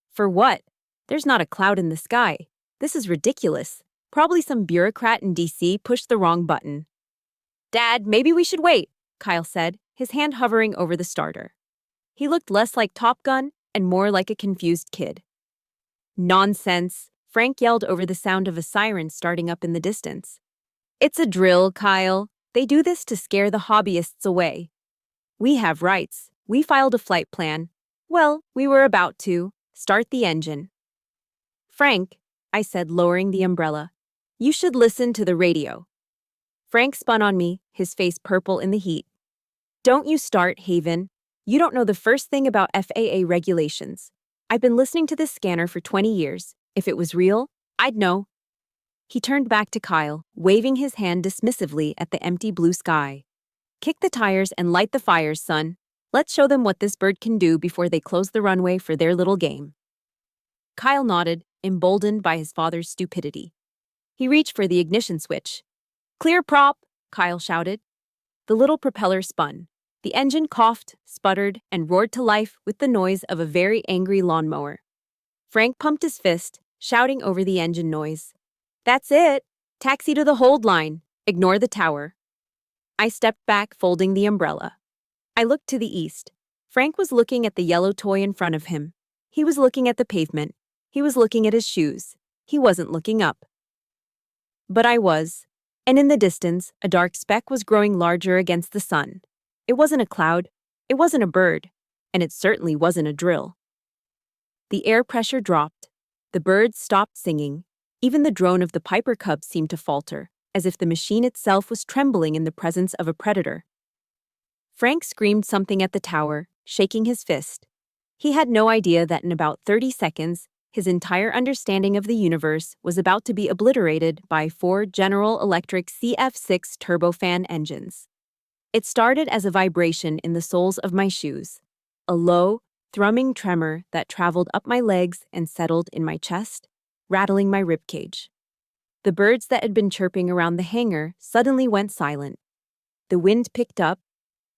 "For what? There's not a cloud in the sky. This is ridiculous. Probably some bureaucrat in DC pushed the wrong button." "Dad, maybe we should wait," Kyle said, his hand hovering over the starter. He looked less like Top Gun and more like a confused kid. "Nonsense," Frank yelled over the sound of a siren starting up in the distance. "It's a drill, Kyle. They do this to scare the hobbyists away. We have rights. We filed a flight plan. Well, we were about to. Start the engine." "Frank," I said, lowering the umbrella, "you should listen to the radio." Frank spun on me, his face purple in the heat. "Don't you start, Haven. You don't know the first thing about FAA regulations. I've been listening to this scanner for 20 years. If it was real, I'd know." He turned back to Kyle, waving his hand dismissively at the empty blue sky. "Kick the tires and light the fires, son. Let's show them what this bird can do before they close the runway for their little game." Kyle nodded, emboldened by his father's stupidity. He reached for the ignition switch. "Clear prop," Kyle shouted. The little propeller spun. The engine coughed, sputtered, and roared to life with the noise of a very angry lawnmower. Frank pumped his fist, shouting over the engine noise. "That's it! Taxi to the hold line. Ignore the tower." I stepped back, folding the umbrella. I looked to the east. Frank was looking at the yellow toy in front of him. He was looking at the pavement. He was looking at his shoes. He wasn't looking up. But I was. And in the distance, a dark speck was growing larger against the sun. It wasn't a cloud, it wasn't a bird, and it certainly wasn't a drill. The air pressure dropped, the birds stopped singing, even the drone of the Piper Cub seemed to falter, as if the machine itself was trembling in the presence of a predator. Frank screamed something at the tower, shaking his fist. He had no idea that in about 30 seconds, his entire understanding of the universe was about to be obliterated by 4 General Electric CF6 turbofan engines. It started as a vibration in the soles of my shoes, a low, thrumming tremor that traveled up my legs and settled in my chest, rattling my ribcage. The birds that had been chirping around the hangar suddenly went silent. The wind picked up,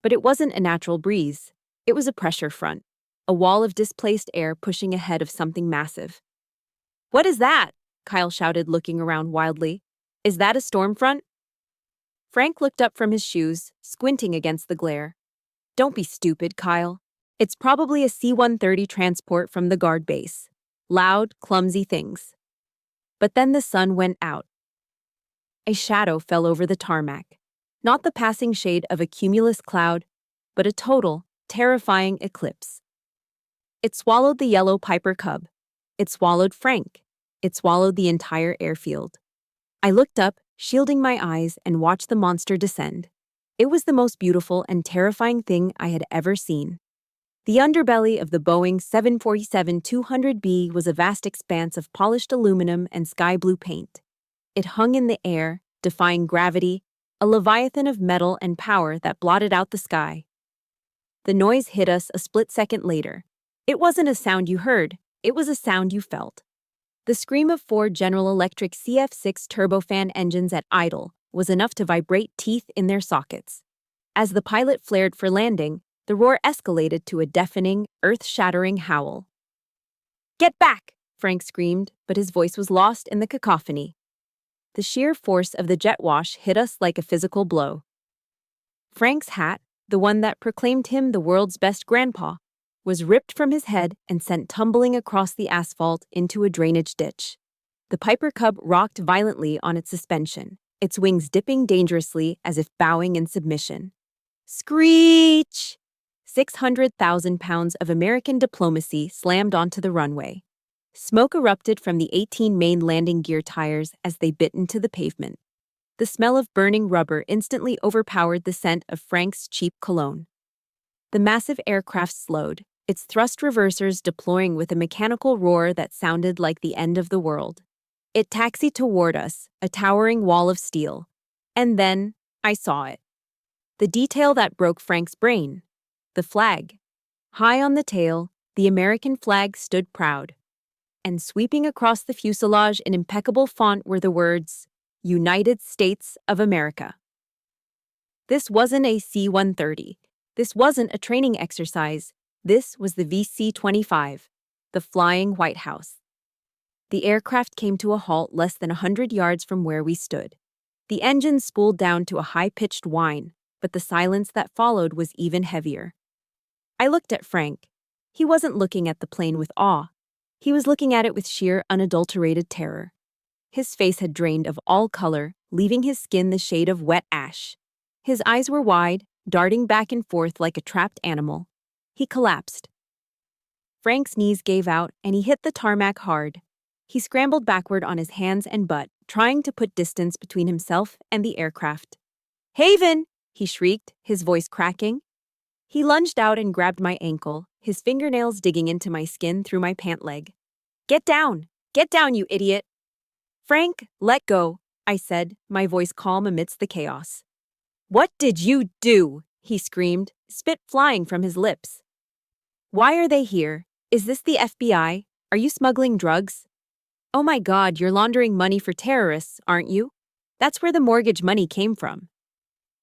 but it wasn't a natural breeze. It was a pressure front, a wall of displaced air pushing ahead of something massive. "What is that?" Kyle shouted, looking around wildly. "Is that a storm front?" Frank looked up from his shoes, squinting against the glare. "Don't be stupid, Kyle. It's probably a C-130 transport from the guard base. Loud, clumsy things." But then the sun went out. A shadow fell over the tarmac. Not the passing shade of a cumulus cloud, but a total, terrifying eclipse. It swallowed the yellow Piper Cub. It swallowed Frank. It swallowed the entire airfield. I looked up, shielding my eyes, and watched the monster descend. It was the most beautiful and terrifying thing I had ever seen. The underbelly of the Boeing 747-200B was a vast expanse of polished aluminum and sky blue paint. It hung in the air, defying gravity, a leviathan of metal and power that blotted out the sky. The noise hit us a split second later. It wasn't a sound you heard, it was a sound you felt. The scream of 4 General Electric CF6 turbofan engines at idle was enough to vibrate teeth in their sockets. As the pilot flared for landing, the roar escalated to a deafening, earth-shattering howl. "Get back!" Frank screamed, but his voice was lost in the cacophony. The sheer force of the jet wash hit us like a physical blow. Frank's hat, the one that proclaimed him the world's best grandpa, was ripped from his head and sent tumbling across the asphalt into a drainage ditch. The Piper Cub rocked violently on its suspension, its wings dipping dangerously as if bowing in submission. Screech! 600,000 pounds of American diplomacy slammed onto the runway. Smoke erupted from the 18 main landing gear tires as they bit into the pavement. The smell of burning rubber instantly overpowered the scent of Frank's cheap cologne. The massive aircraft slowed, its thrust reversers deploying with a mechanical roar that sounded like the end of the world. It taxied toward us, a towering wall of steel. And then, I saw it. The detail that broke Frank's brain. The flag. High on the tail, the American flag stood proud. And sweeping across the fuselage in impeccable font were the words, "United States of America." This wasn't a C-130. This wasn't a training exercise. This was the VC-25, the Flying White House. The aircraft came to a halt less than 100 yards from where we stood. The engine spooled down to a high-pitched whine, but the silence that followed was even heavier. I looked at Frank. He wasn't looking at the plane with awe. He was looking at it with sheer, unadulterated terror. His face had drained of all color, leaving his skin the shade of wet ash. His eyes were wide, darting back and forth like a trapped animal. He collapsed. Frank's knees gave out, and he hit the tarmac hard. He scrambled backward on his hands and butt, trying to put distance between himself and the aircraft. "Haven!" he shrieked, his voice cracking. He lunged out and grabbed my ankle, his fingernails digging into my skin through my pant leg. Get down, you idiot!" "Frank, let go," I said, my voice calm amidst the chaos. "What did you do?" he screamed, spit flying from his lips. "Why are they here? Is this the FBI? Are you smuggling drugs? Oh my God, you're laundering money for terrorists, aren't you? That's where the mortgage money came from."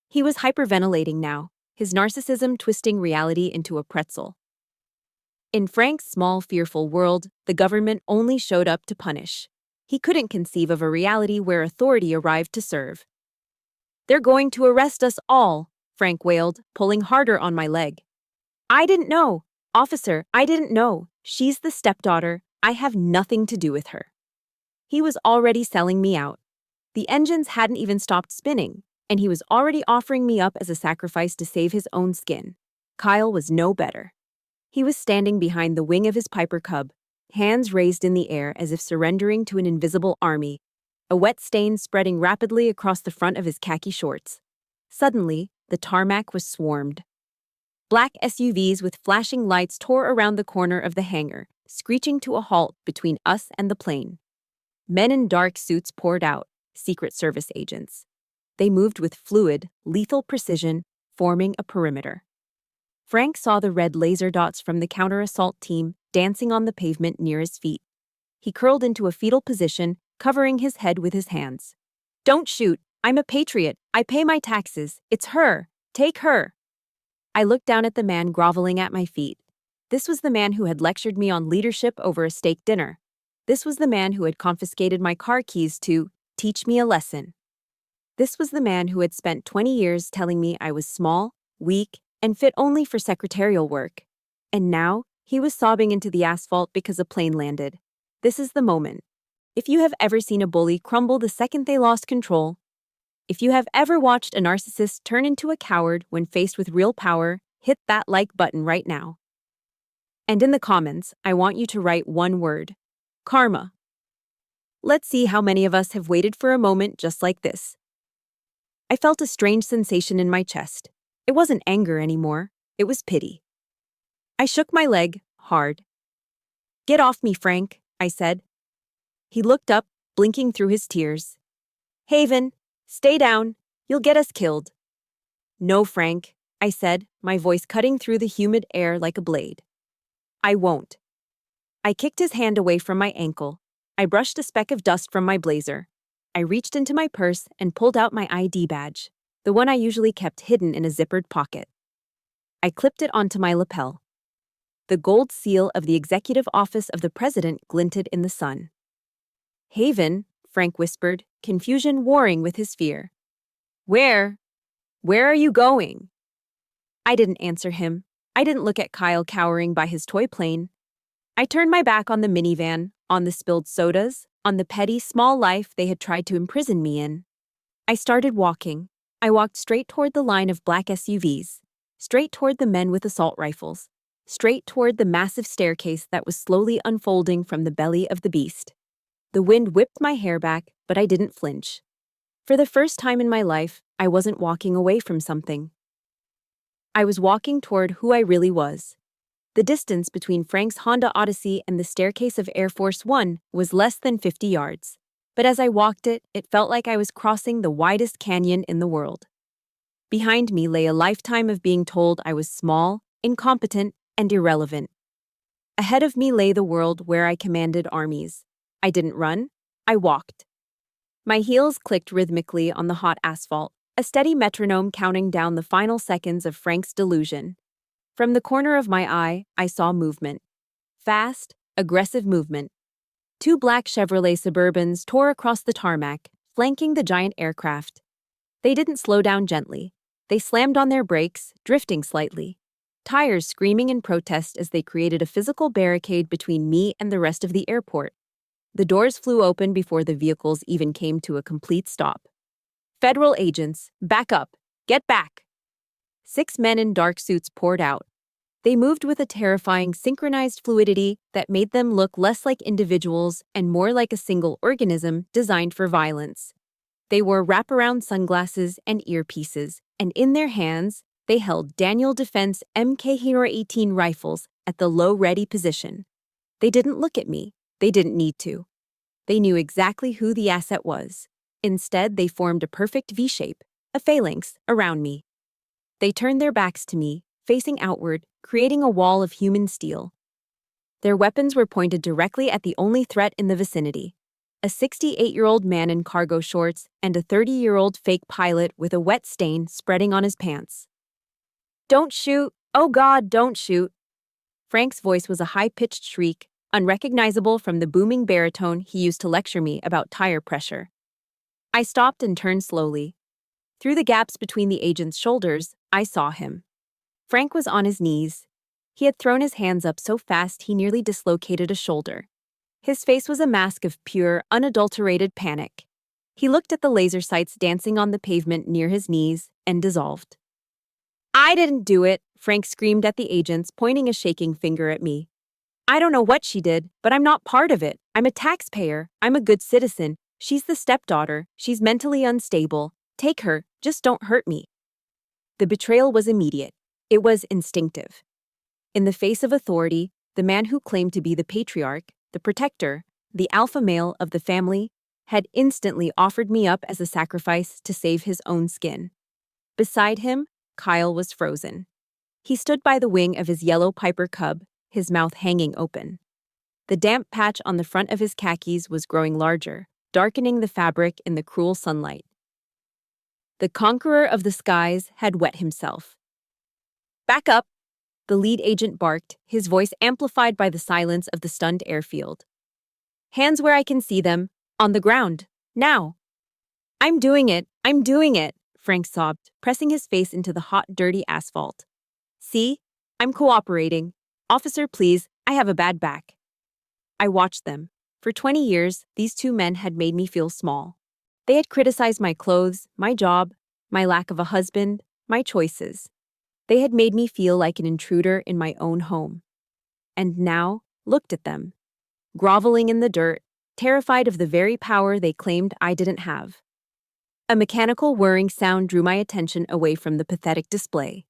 He was hyperventilating now, his narcissism twisting reality into a pretzel. In Frank's small, fearful world, the government only showed up to punish. He couldn't conceive of a reality where authority arrived to serve. "They're going to arrest us all," Frank wailed, pulling harder on my leg. "I didn't know. Officer, I didn't know. She's the stepdaughter. I have nothing to do with her." He was already selling me out. The engines hadn't even stopped spinning, and he was already offering me up as a sacrifice to save his own skin. Kyle was no better. He was standing behind the wing of his Piper Cub, hands raised in the air as if surrendering to an invisible army, a wet stain spreading rapidly across the front of his khaki shorts. Suddenly, the tarmac was swarmed. Black SUVs with flashing lights tore around the corner of the hangar, screeching to a halt between us and the plane. Men in dark suits poured out, Secret Service agents. They moved with fluid, lethal precision, forming a perimeter. Frank saw the red laser dots from the counter-assault team dancing on the pavement near his feet. He curled into a fetal position, covering his head with his hands. "Don't shoot. I'm a patriot. I pay my taxes. It's her. Take her." I looked down at the man groveling at my feet. This was the man who had lectured me on leadership over a steak dinner. This was the man who had confiscated my car keys to teach me a lesson. This was the man who had spent 20 years telling me I was small, weak, and fit only for secretarial work. And now, he was sobbing into the asphalt because a plane landed. This is the moment. If you have ever seen a bully crumble the second they lost control, if you have ever watched a narcissist turn into a coward when faced with real power, hit that like button right now. And in the comments, I want you to write one word: karma. Let's see how many of us have waited for a moment just like this. I felt a strange sensation in my chest. It wasn't anger anymore, it was pity. I shook my leg, hard. "Get off me, Frank," I said. He looked up, blinking through his tears. "Haven, stay down, you'll get us killed." "No, Frank," I said, my voice cutting through the humid air like a blade. "I won't." I kicked his hand away from my ankle. I brushed a speck of dust from my blazer. I reached into my purse and pulled out my ID badge, the one I usually kept hidden in a zippered pocket. I clipped it onto my lapel. The gold seal of the executive office of the president glinted in the sun. "Haven," Frank whispered, confusion warring with his fear. Where are you going?" I didn't answer him. I didn't look at Kyle cowering by his toy plane. I turned my back on the minivan, on the spilled sodas, on the petty, small life they had tried to imprison me in. I started walking. I walked straight toward the line of black SUVs, straight toward the men with assault rifles, straight toward the massive staircase that was slowly unfolding from the belly of the beast. The wind whipped my hair back, but I didn't flinch. For the first time in my life, I wasn't walking away from something. I was walking toward who I really was. The distance between Frank's Honda Odyssey and the staircase of Air Force One was less than 50 yards. But as I walked it, it felt like I was crossing the widest canyon in the world. Behind me lay a lifetime of being told I was small, incompetent, and irrelevant. Ahead of me lay the world where I commanded armies. I didn't run, I walked. My heels clicked rhythmically on the hot asphalt, a steady metronome counting down the final seconds of Frank's delusion. From the corner of my eye, I saw movement. Fast, aggressive movement. 2 black Chevrolet Suburbans tore across the tarmac, flanking the giant aircraft. They didn't slow down gently. They slammed on their brakes, drifting slightly. Tires screaming in protest as they created a physical barricade between me and the rest of the airport. The doors flew open before the vehicles even came to a complete stop. "Federal agents, back up! Get back!" 6 men in dark suits poured out. They moved with a terrifying synchronized fluidity that made them look less like individuals and more like a single organism designed for violence. They wore wraparound sunglasses and earpieces, and in their hands, they held Daniel Defense MK-18 rifles at the low ready position. They didn't look at me. They didn't need to. They knew exactly who the asset was. Instead, they formed a perfect V-shape, a phalanx, around me. They turned their backs to me, facing outward, creating a wall of human steel. Their weapons were pointed directly at the only threat in the vicinity: a 68-year-old man in cargo shorts and a 30-year-old fake pilot with a wet stain spreading on his pants. "Don't shoot! Oh God, don't shoot!" Frank's voice was a high-pitched shriek, unrecognizable from the booming baritone he used to lecture me about tire pressure. I stopped and turned slowly. Through the gaps between the agent's shoulders, I saw him. Frank was on his knees. He had thrown his hands up so fast he nearly dislocated a shoulder. His face was a mask of pure, unadulterated panic. He looked at the laser sights dancing on the pavement near his knees and dissolved. I didn't do it, Frank screamed at the agents, pointing a shaking finger at me. I don't know what she did, but I'm not part of it. I'm a taxpayer. I'm a good citizen. She's the stepdaughter. She's mentally unstable. Take her. Just don't hurt me. The betrayal was immediate. It was instinctive. In the face of authority, the man who claimed to be the patriarch, the protector, the alpha male of the family, had instantly offered me up as a sacrifice to save his own skin. Beside him, Kyle was frozen. He stood by the wing of his yellow Piper cub, his mouth hanging open. The damp patch on the front of his khakis was growing larger, darkening the fabric in the cruel sunlight. The conqueror of the skies had wet himself. Back up, the lead agent barked, his voice amplified by the silence of the stunned airfield. Hands where I can see them, on the ground, now. I'm doing it, Frank sobbed, pressing his face into the hot, dirty asphalt. See? I'm cooperating. Officer, please, I have a bad back. I watched them. For 20 years, these two men had made me feel small. They had criticized my clothes, my job, my lack of a husband, my choices. They had made me feel like an intruder in my own home. And now, looked at them. Groveling in the dirt, terrified of the very power they claimed I didn't have. A mechanical whirring sound drew my attention away from the pathetic display.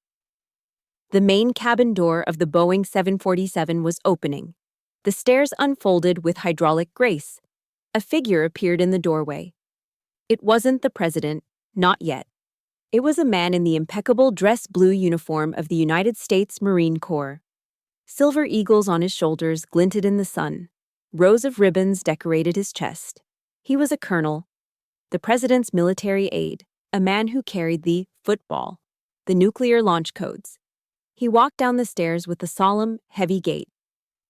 The main cabin door of the Boeing 747 was opening. The stairs unfolded with hydraulic grace. A figure appeared in the doorway. It wasn't the president, not yet. It was a man in the impeccable dress blue uniform of the United States Marine Corps. Silver eagles on his shoulders glinted in the sun. Rows of ribbons decorated his chest. He was a colonel, the president's military aide, a man who carried the football, the nuclear launch codes. He walked down the stairs with a solemn, heavy gait.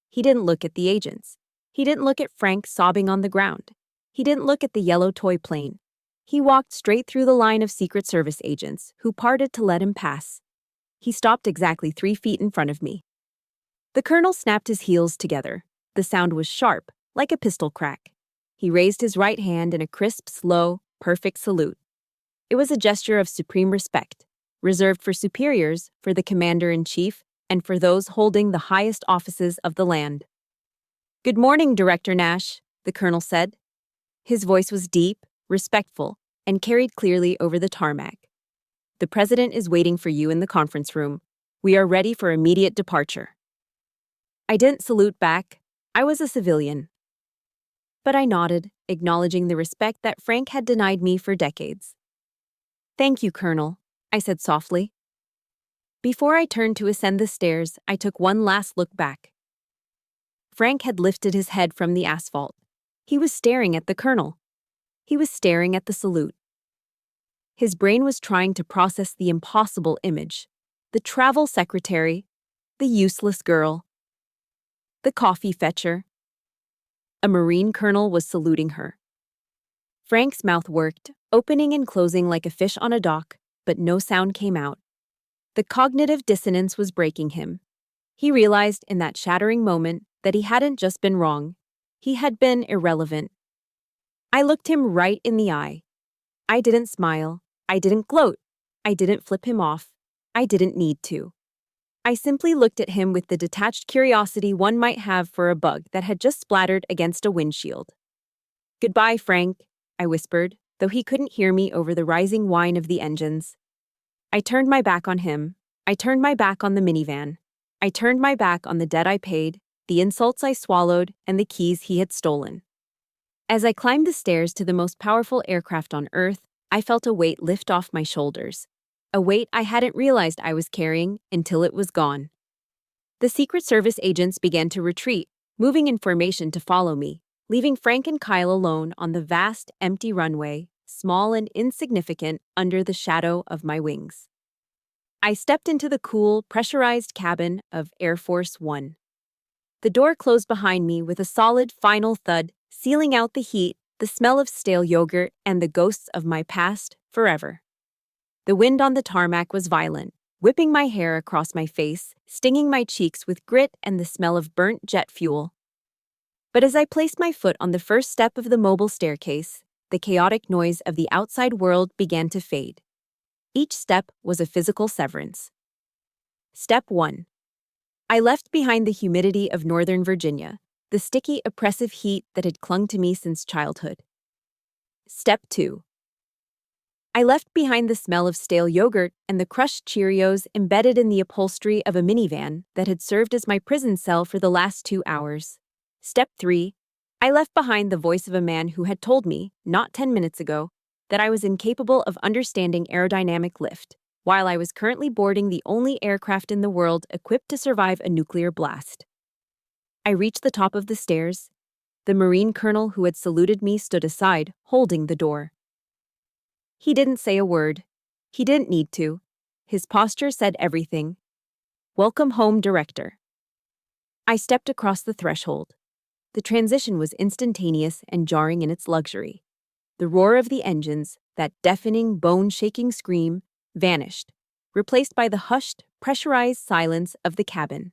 He didn't look at the agents. He didn't look at Frank sobbing on the ground. He didn't look at the yellow toy plane. He walked straight through the line of Secret Service agents, who parted to let him pass. He stopped exactly 3 feet in front of me. The colonel snapped his heels together. The sound was sharp, like a pistol crack. He raised his right hand in a crisp, slow, perfect salute. It was a gesture of supreme respect, reserved for superiors, for the commander-in-chief, and for those holding the highest offices of the land. Good morning, Director Nash, the colonel said. His voice was deep, respectful, and carried clearly over the tarmac. The president is waiting for you in the conference room. We are ready for immediate departure. I didn't salute back. I was a civilian. But I nodded, acknowledging the respect that Frank had denied me for decades. Thank you, Colonel, I said softly. Before I turned to ascend the stairs, I took one last look back. Frank had lifted his head from the asphalt. He was staring at the colonel. He was staring at the salute. His brain was trying to process the impossible image. The travel secretary, the useless girl, the coffee fetcher. A Marine colonel was saluting her. Frank's mouth worked, opening and closing like a fish on a dock, but no sound came out. The cognitive dissonance was breaking him. He realized in that shattering moment that he hadn't just been wrong. He had been irrelevant. I looked him right in the eye. I didn't smile. I didn't gloat. I didn't flip him off. I didn't need to. I simply looked at him with the detached curiosity one might have for a bug that had just splattered against a windshield. Goodbye, Frank, I whispered, though he couldn't hear me over the rising whine of the engines. I turned my back on him. I turned my back on the minivan. I turned my back on the debt I paid, the insults I swallowed, and the keys he had stolen. As I climbed the stairs to the most powerful aircraft on Earth, I felt a weight lift off my shoulders. A weight I hadn't realized I was carrying until it was gone. The Secret Service agents began to retreat, moving in formation to follow me, leaving Frank and Kyle alone on the vast, empty runway, small and insignificant under the shadow of my wings. I stepped into the cool, pressurized cabin of Air Force One. The door closed behind me with a solid, final thud, sealing out the heat, the smell of stale yogurt, and the ghosts of my past forever. The wind on the tarmac was violent, whipping my hair across my face, stinging my cheeks with grit and the smell of burnt jet fuel. But as I placed my foot on the first step of the mobile staircase, the chaotic noise of the outside world began to fade. Each step was a physical severance. Step 1. I left behind the humidity of Northern Virginia, the sticky, oppressive heat that had clung to me since childhood. Step 2. I left behind the smell of stale yogurt and the crushed Cheerios embedded in the upholstery of a minivan that had served as my prison cell for the last 2 hours. Step 3. I left behind the voice of a man who had told me, not 10 minutes ago, that I was incapable of understanding aerodynamic lift, while I was currently boarding the only aircraft in the world equipped to survive a nuclear blast. I reached the top of the stairs. The Marine colonel who had saluted me stood aside, holding the door. He didn't say a word. He didn't need to. His posture said everything. Welcome home, Director. I stepped across the threshold. The transition was instantaneous and jarring in its luxury. The roar of the engines, that deafening, bone-shaking scream, vanished, replaced by the hushed, pressurized silence of the cabin.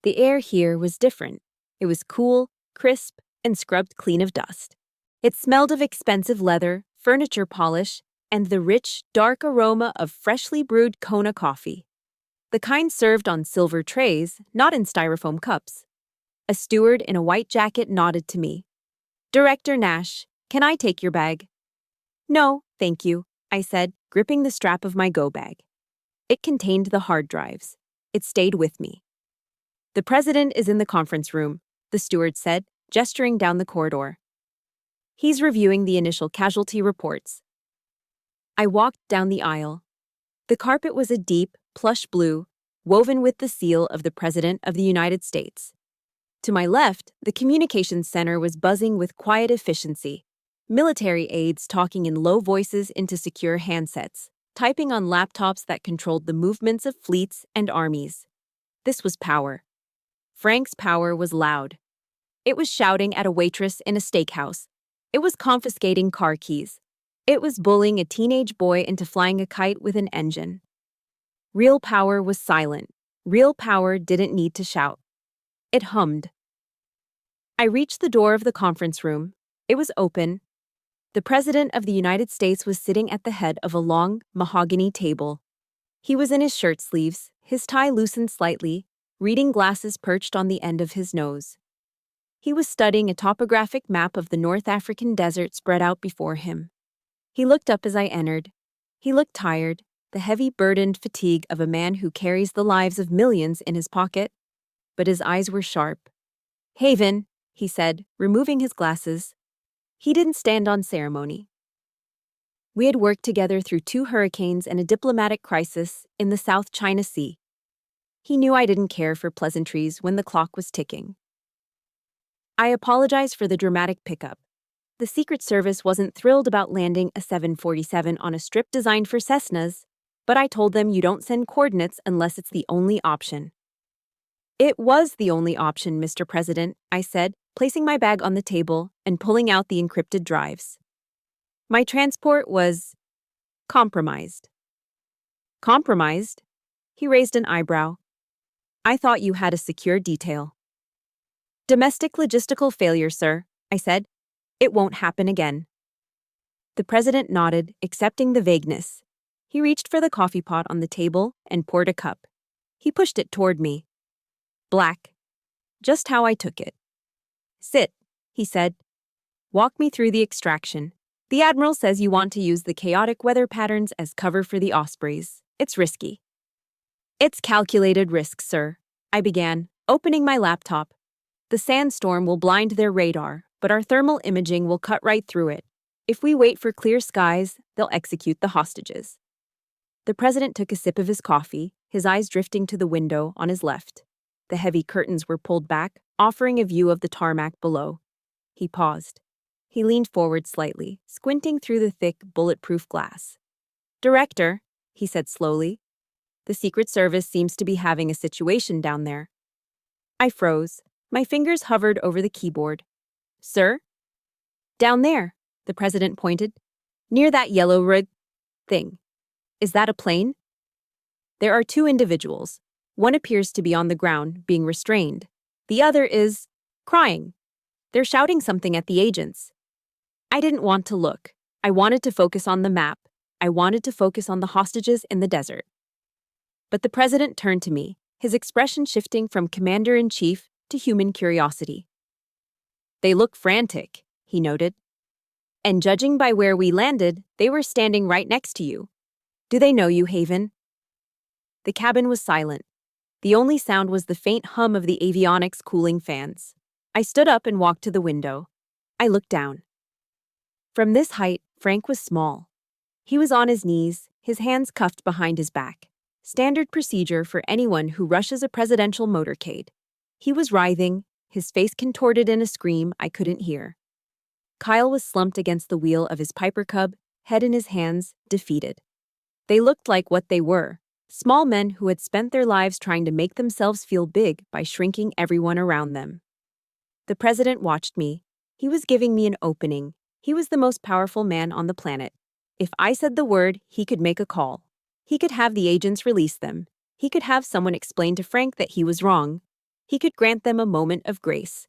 The air here was different. It was cool, crisp, and scrubbed clean of dust. It smelled of expensive leather, furniture polish, and the rich, dark aroma of freshly brewed Kona coffee. The kind served on silver trays, not in styrofoam cups. A steward in a white jacket nodded to me. Director Nash, can I take your bag? No, thank you, I said, gripping the strap of my go bag. It contained the hard drives. It stayed with me. The president is in the conference room, the steward said, gesturing down the corridor. He's reviewing the initial casualty reports. I walked down the aisle. The carpet was a deep, plush blue, woven with the seal of the President of the United States. To my left, the communications center was buzzing with quiet efficiency. Military aides talking in low voices into secure handsets, typing on laptops that controlled the movements of fleets and armies. This was power. Frank's power was loud. It was shouting at a waitress in a steakhouse. It was confiscating car keys. It was bullying a teenage boy into flying a kite with an engine. Real power was silent. Real power didn't need to shout. It hummed. I reached the door of the conference room. It was open. The President of the United States was sitting at the head of a long, mahogany table. He was in his shirt sleeves, his tie loosened slightly, reading glasses perched on the end of his nose. He was studying a topographic map of the North African desert spread out before him. He looked up as I entered. He looked tired, the heavy burdened fatigue of a man who carries the lives of millions in his pocket. But his eyes were sharp. Haven, he said, removing his glasses. He didn't stand on ceremony. We had worked together through 2 hurricanes and a diplomatic crisis in the South China Sea. He knew I didn't care for pleasantries when the clock was ticking. I apologized for the dramatic pickup. The Secret Service wasn't thrilled about landing a 747 on a strip designed for Cessnas, but I told them you don't send coordinates unless it's the only option. It was the only option, Mr. President, I said, placing my bag on the table and pulling out the encrypted drives. My transport was compromised. Compromised? He raised an eyebrow. I thought you had a secure detail. Domestic logistical failure, sir, I said. It won't happen again. The president nodded, accepting the vagueness. He reached for the coffee pot on the table and poured a cup. He pushed it toward me. Black. Just how I took it. Sit, he said. Walk me through the extraction. The Admiral says you want to use the chaotic weather patterns as cover for the Ospreys. It's risky. It's calculated risk, sir, I began, opening my laptop. The sandstorm will blind their radar, but our thermal imaging will cut right through it. If we wait for clear skies, they'll execute the hostages. The president took a sip of his coffee, his eyes drifting to the window on his left. The heavy curtains were pulled back, offering a view of the tarmac below. He paused. He leaned forward slightly, squinting through the thick, bulletproof glass. Director, he said slowly, the Secret Service seems to be having a situation down there. I froze. My fingers hovered over the keyboard. Sir? Down there, the president pointed. Near that yellow rig thing. Is that a plane? There are 2 individuals. One appears to be on the ground, being restrained. The other is crying. They're shouting something at the agents. I didn't want to look. I wanted to focus on the map. I wanted to focus on the hostages in the desert. But the president turned to me, his expression shifting from commander-in-chief to human curiosity. "They look frantic," he noted. "And judging by where we landed, they were standing right next to you. Do they know you, Haven?" The cabin was silent. The only sound was the faint hum of the avionics cooling fans. I stood up and walked to the window. I looked down. From this height, Frank was small. He was on his knees, his hands cuffed behind his back. Standard procedure for anyone who rushes a presidential motorcade. He was writhing, his face contorted in a scream I couldn't hear. Kyle was slumped against the wheel of his Piper Cub, head in his hands, defeated. They looked like what they were, small men who had spent their lives trying to make themselves feel big by shrinking everyone around them. The president watched me. He was giving me an opening. He was the most powerful man on the planet. If I said the word, he could make a call. He could have the agents release them. He could have someone explain to Frank that he was wrong. He could grant them a moment of grace.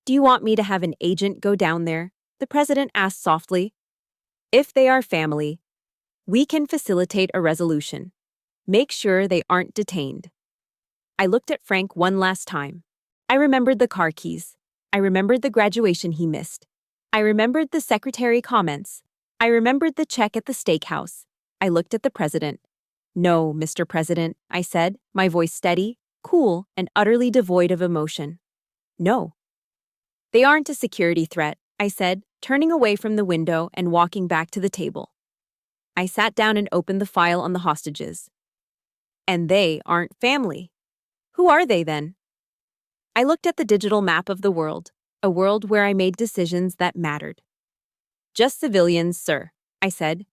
"Do you want me to have an agent go down there?" the president asked softly. "If they are family, we can facilitate a resolution. Make sure they aren't detained." I looked at Frank one last time. I remembered the car keys. I remembered the graduation he missed. I remembered the secretary comments. I remembered the check at the steakhouse. I looked at the president. "No, Mr. President," I said, my voice steady, cool, and utterly devoid of emotion. "No." "They aren't a security threat," I said, turning away from the window and walking back to the table. I sat down and opened the file on the hostages. "And they aren't family. Who are they then?" I looked at the digital map of the world, a world where I made decisions that mattered. "Just civilians, sir," I said.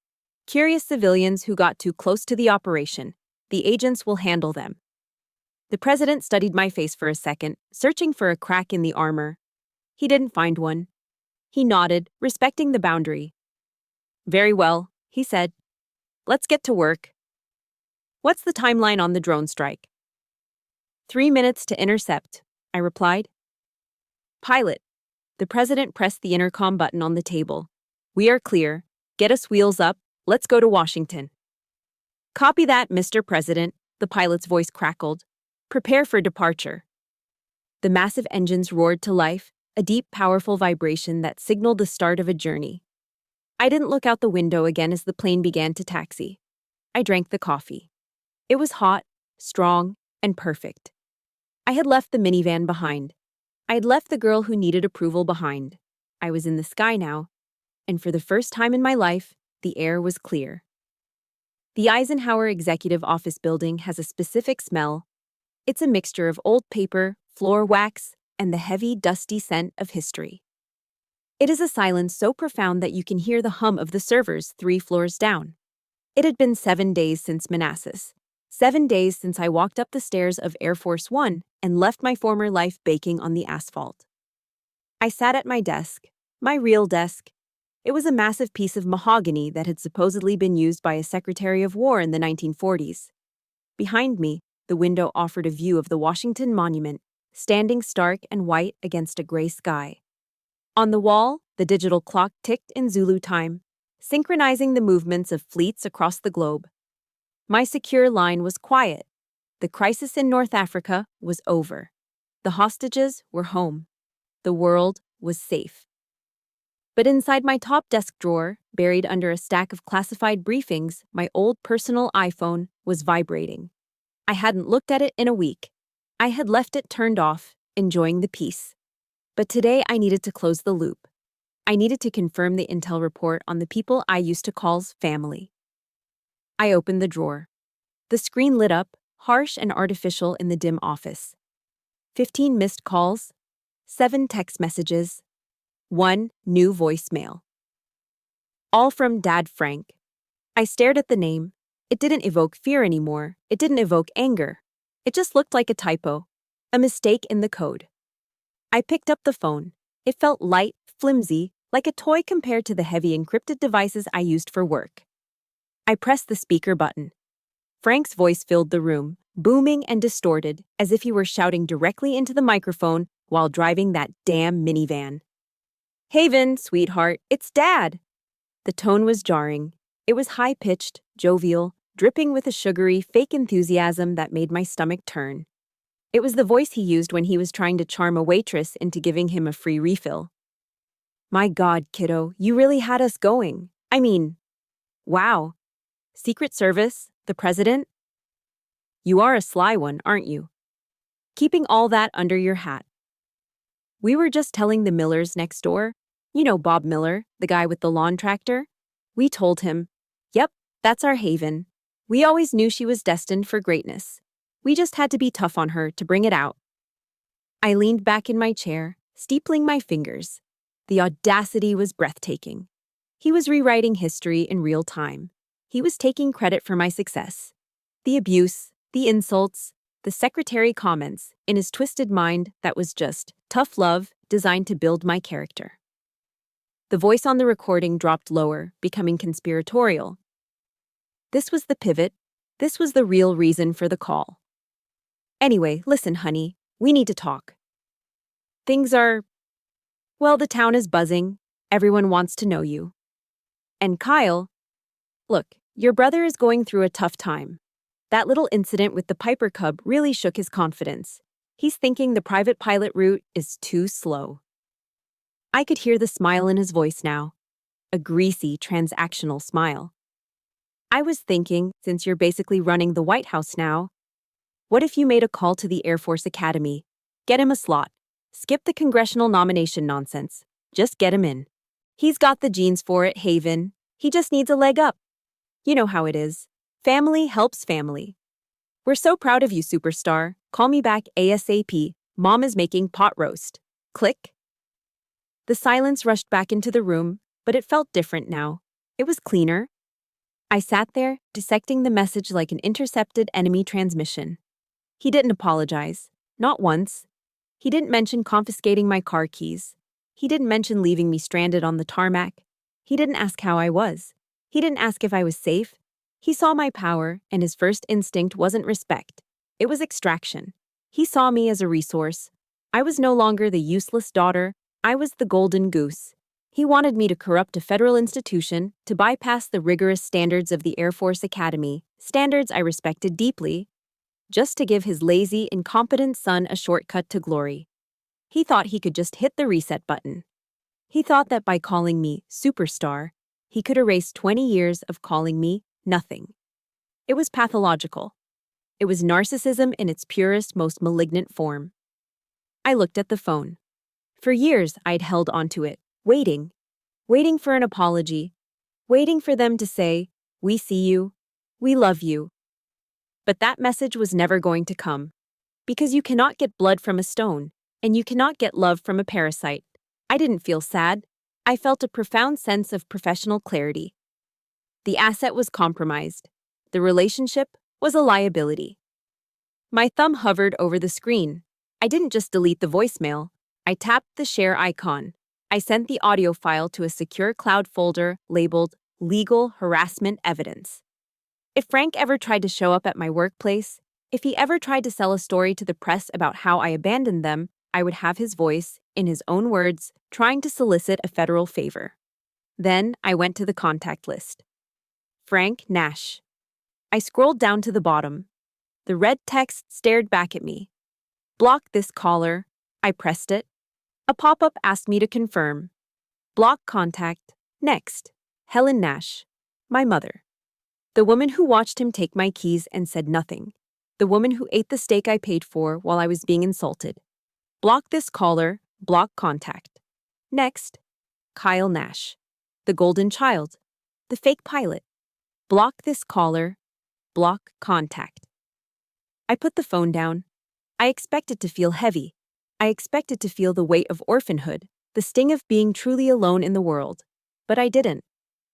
"Curious civilians who got too close to the operation. The agents will handle them." The president studied my face for a second, searching for a crack in the armor. He didn't find one. He nodded, respecting the boundary. "Very well," he said. "Let's get to work." "What's the timeline on the drone strike?" 3 minutes to intercept," I replied. "Pilot." The president pressed the intercom button on the table. "We are clear. Get us wheels up. Let's go to Washington." "Copy that, Mr. President," the pilot's voice crackled. "Prepare for departure." The massive engines roared to life, a deep, powerful vibration that signaled the start of a journey. I didn't look out the window again as the plane began to taxi. I drank the coffee. It was hot, strong, and perfect. I had left the minivan behind. I had left the girl who needed approval behind. I was in the sky now, and for the first time in my life, the air was clear. The Eisenhower Executive Office building has a specific smell. It's a mixture of old paper, floor wax, and the heavy, dusty scent of history. It is a silence so profound that you can hear the hum of the servers 3 floors down. It had been 7 days since Manassas. 7 days since I walked up the stairs of Air Force One and left my former life baking on the asphalt. I sat at my desk, my real desk. It was a massive piece of mahogany that had supposedly been used by a Secretary of War in the 1940s. Behind me, the window offered a view of the Washington Monument, standing stark and white against a gray sky. On the wall, the digital clock ticked in Zulu time, synchronizing the movements of fleets across the globe. My secure line was quiet. The crisis in North Africa was over. The hostages were home. The world was safe. But inside my top desk drawer, buried under a stack of classified briefings, my old personal iPhone was vibrating. I hadn't looked at it in a week. I had left it turned off, enjoying the peace. But today I needed to close the loop. I needed to confirm the intel report on the people I used to call family. I opened the drawer. The screen lit up, harsh and artificial in the dim office. 15 missed calls, 7 text messages, 1 new voicemail. All from Dad Frank. I stared at the name. It didn't evoke fear anymore. It didn't evoke anger. It just looked like a typo, a mistake in the code. I picked up the phone. It felt light, flimsy, like a toy compared to the heavy encrypted devices I used for work. I pressed the speaker button. Frank's voice filled the room, booming and distorted, as if he were shouting directly into the microphone while driving that damn minivan. Haven, sweetheart, it's Dad. The tone was jarring. It was high-pitched, jovial, dripping with a sugary, fake enthusiasm that made my stomach turn. It was the voice he used when he was trying to charm a waitress into giving him a free refill. My God, kiddo, you really had us going. I mean, wow. Secret Service? The President? You are a sly one, aren't you? Keeping all that under your hat. We were just telling the Millers next door. You know Bob Miller, the guy with the lawn tractor? We told him, yep, that's our Haven. We always knew she was destined for greatness. We just had to be tough on her to bring it out. I leaned back in my chair, steepling my fingers. The audacity was breathtaking. He was rewriting history in real time. He was taking credit for my success. The abuse, the insults, the secretary comments, in his twisted mind that was just tough love designed to build my character. The voice on the recording dropped lower, becoming conspiratorial. This was the pivot. This was the real reason for the call. Anyway, listen, honey, we need to talk. Things are... Well, the town is buzzing. Everyone wants to know you. And Kyle, look, your brother is going through a tough time. That little incident with the Piper Cub really shook his confidence. He's thinking the private pilot route is too slow. I could hear the smile in his voice now. A greasy, transactional smile. I was thinking, since you're basically running the White House now, what if you made a call to the Air Force Academy? Get him a slot. Skip the congressional nomination nonsense. Just get him in. He's got the genes for it, Haven. He just needs a leg up. You know how it is. Family helps family. We're so proud of you, superstar. Call me back ASAP. Mom is making pot roast. Click. The silence rushed back into the room, but it felt different now. It was cleaner. I sat there, dissecting the message like an intercepted enemy transmission. He didn't apologize. Not once. He didn't mention confiscating my car keys. He didn't mention leaving me stranded on the tarmac. He didn't ask how I was. He didn't ask if I was safe. He saw my power, and his first instinct wasn't respect. It was extraction. He saw me as a resource. I was no longer the useless daughter. I was the golden goose. He wanted me to corrupt a federal institution, to bypass the rigorous standards of the Air Force Academy, standards I respected deeply, just to give his lazy, incompetent son a shortcut to glory. He thought he could just hit the reset button. He thought that by calling me superstar, he could erase 20 years of calling me nothing. It was pathological. It was narcissism in its purest, most malignant form. I looked at the phone. For years, I'd held onto it, waiting for an apology, waiting for them to say, "We see you, we love you." But that message was never going to come. Because you cannot get blood from a stone, and you cannot get love from a parasite. I didn't feel sad. I felt a profound sense of professional clarity. The asset was compromised. The relationship was a liability. My thumb hovered over the screen. I didn't just delete the voicemail. I tapped the share icon. I sent the audio file to a secure cloud folder labeled Legal Harassment Evidence. If Frank ever tried to show up at my workplace, if he ever tried to sell a story to the press about how I abandoned them, I would have his voice, in his own words, trying to solicit a federal favor. Then I went to the contact list. Frank Nash. I scrolled down to the bottom. The red text stared back at me. Block this caller. I pressed it. A pop-up asked me to confirm. Block contact. Next. Helen Nash. My mother. The woman who watched him take my keys and said nothing. The woman who ate the steak I paid for while I was being insulted. Block this caller. Block contact. Next. Kyle Nash. The golden child. The fake pilot. Block this caller. Block contact. I put the phone down. I expected to feel heavy. I expected to feel the weight of orphanhood, the sting of being truly alone in the world. But I didn't.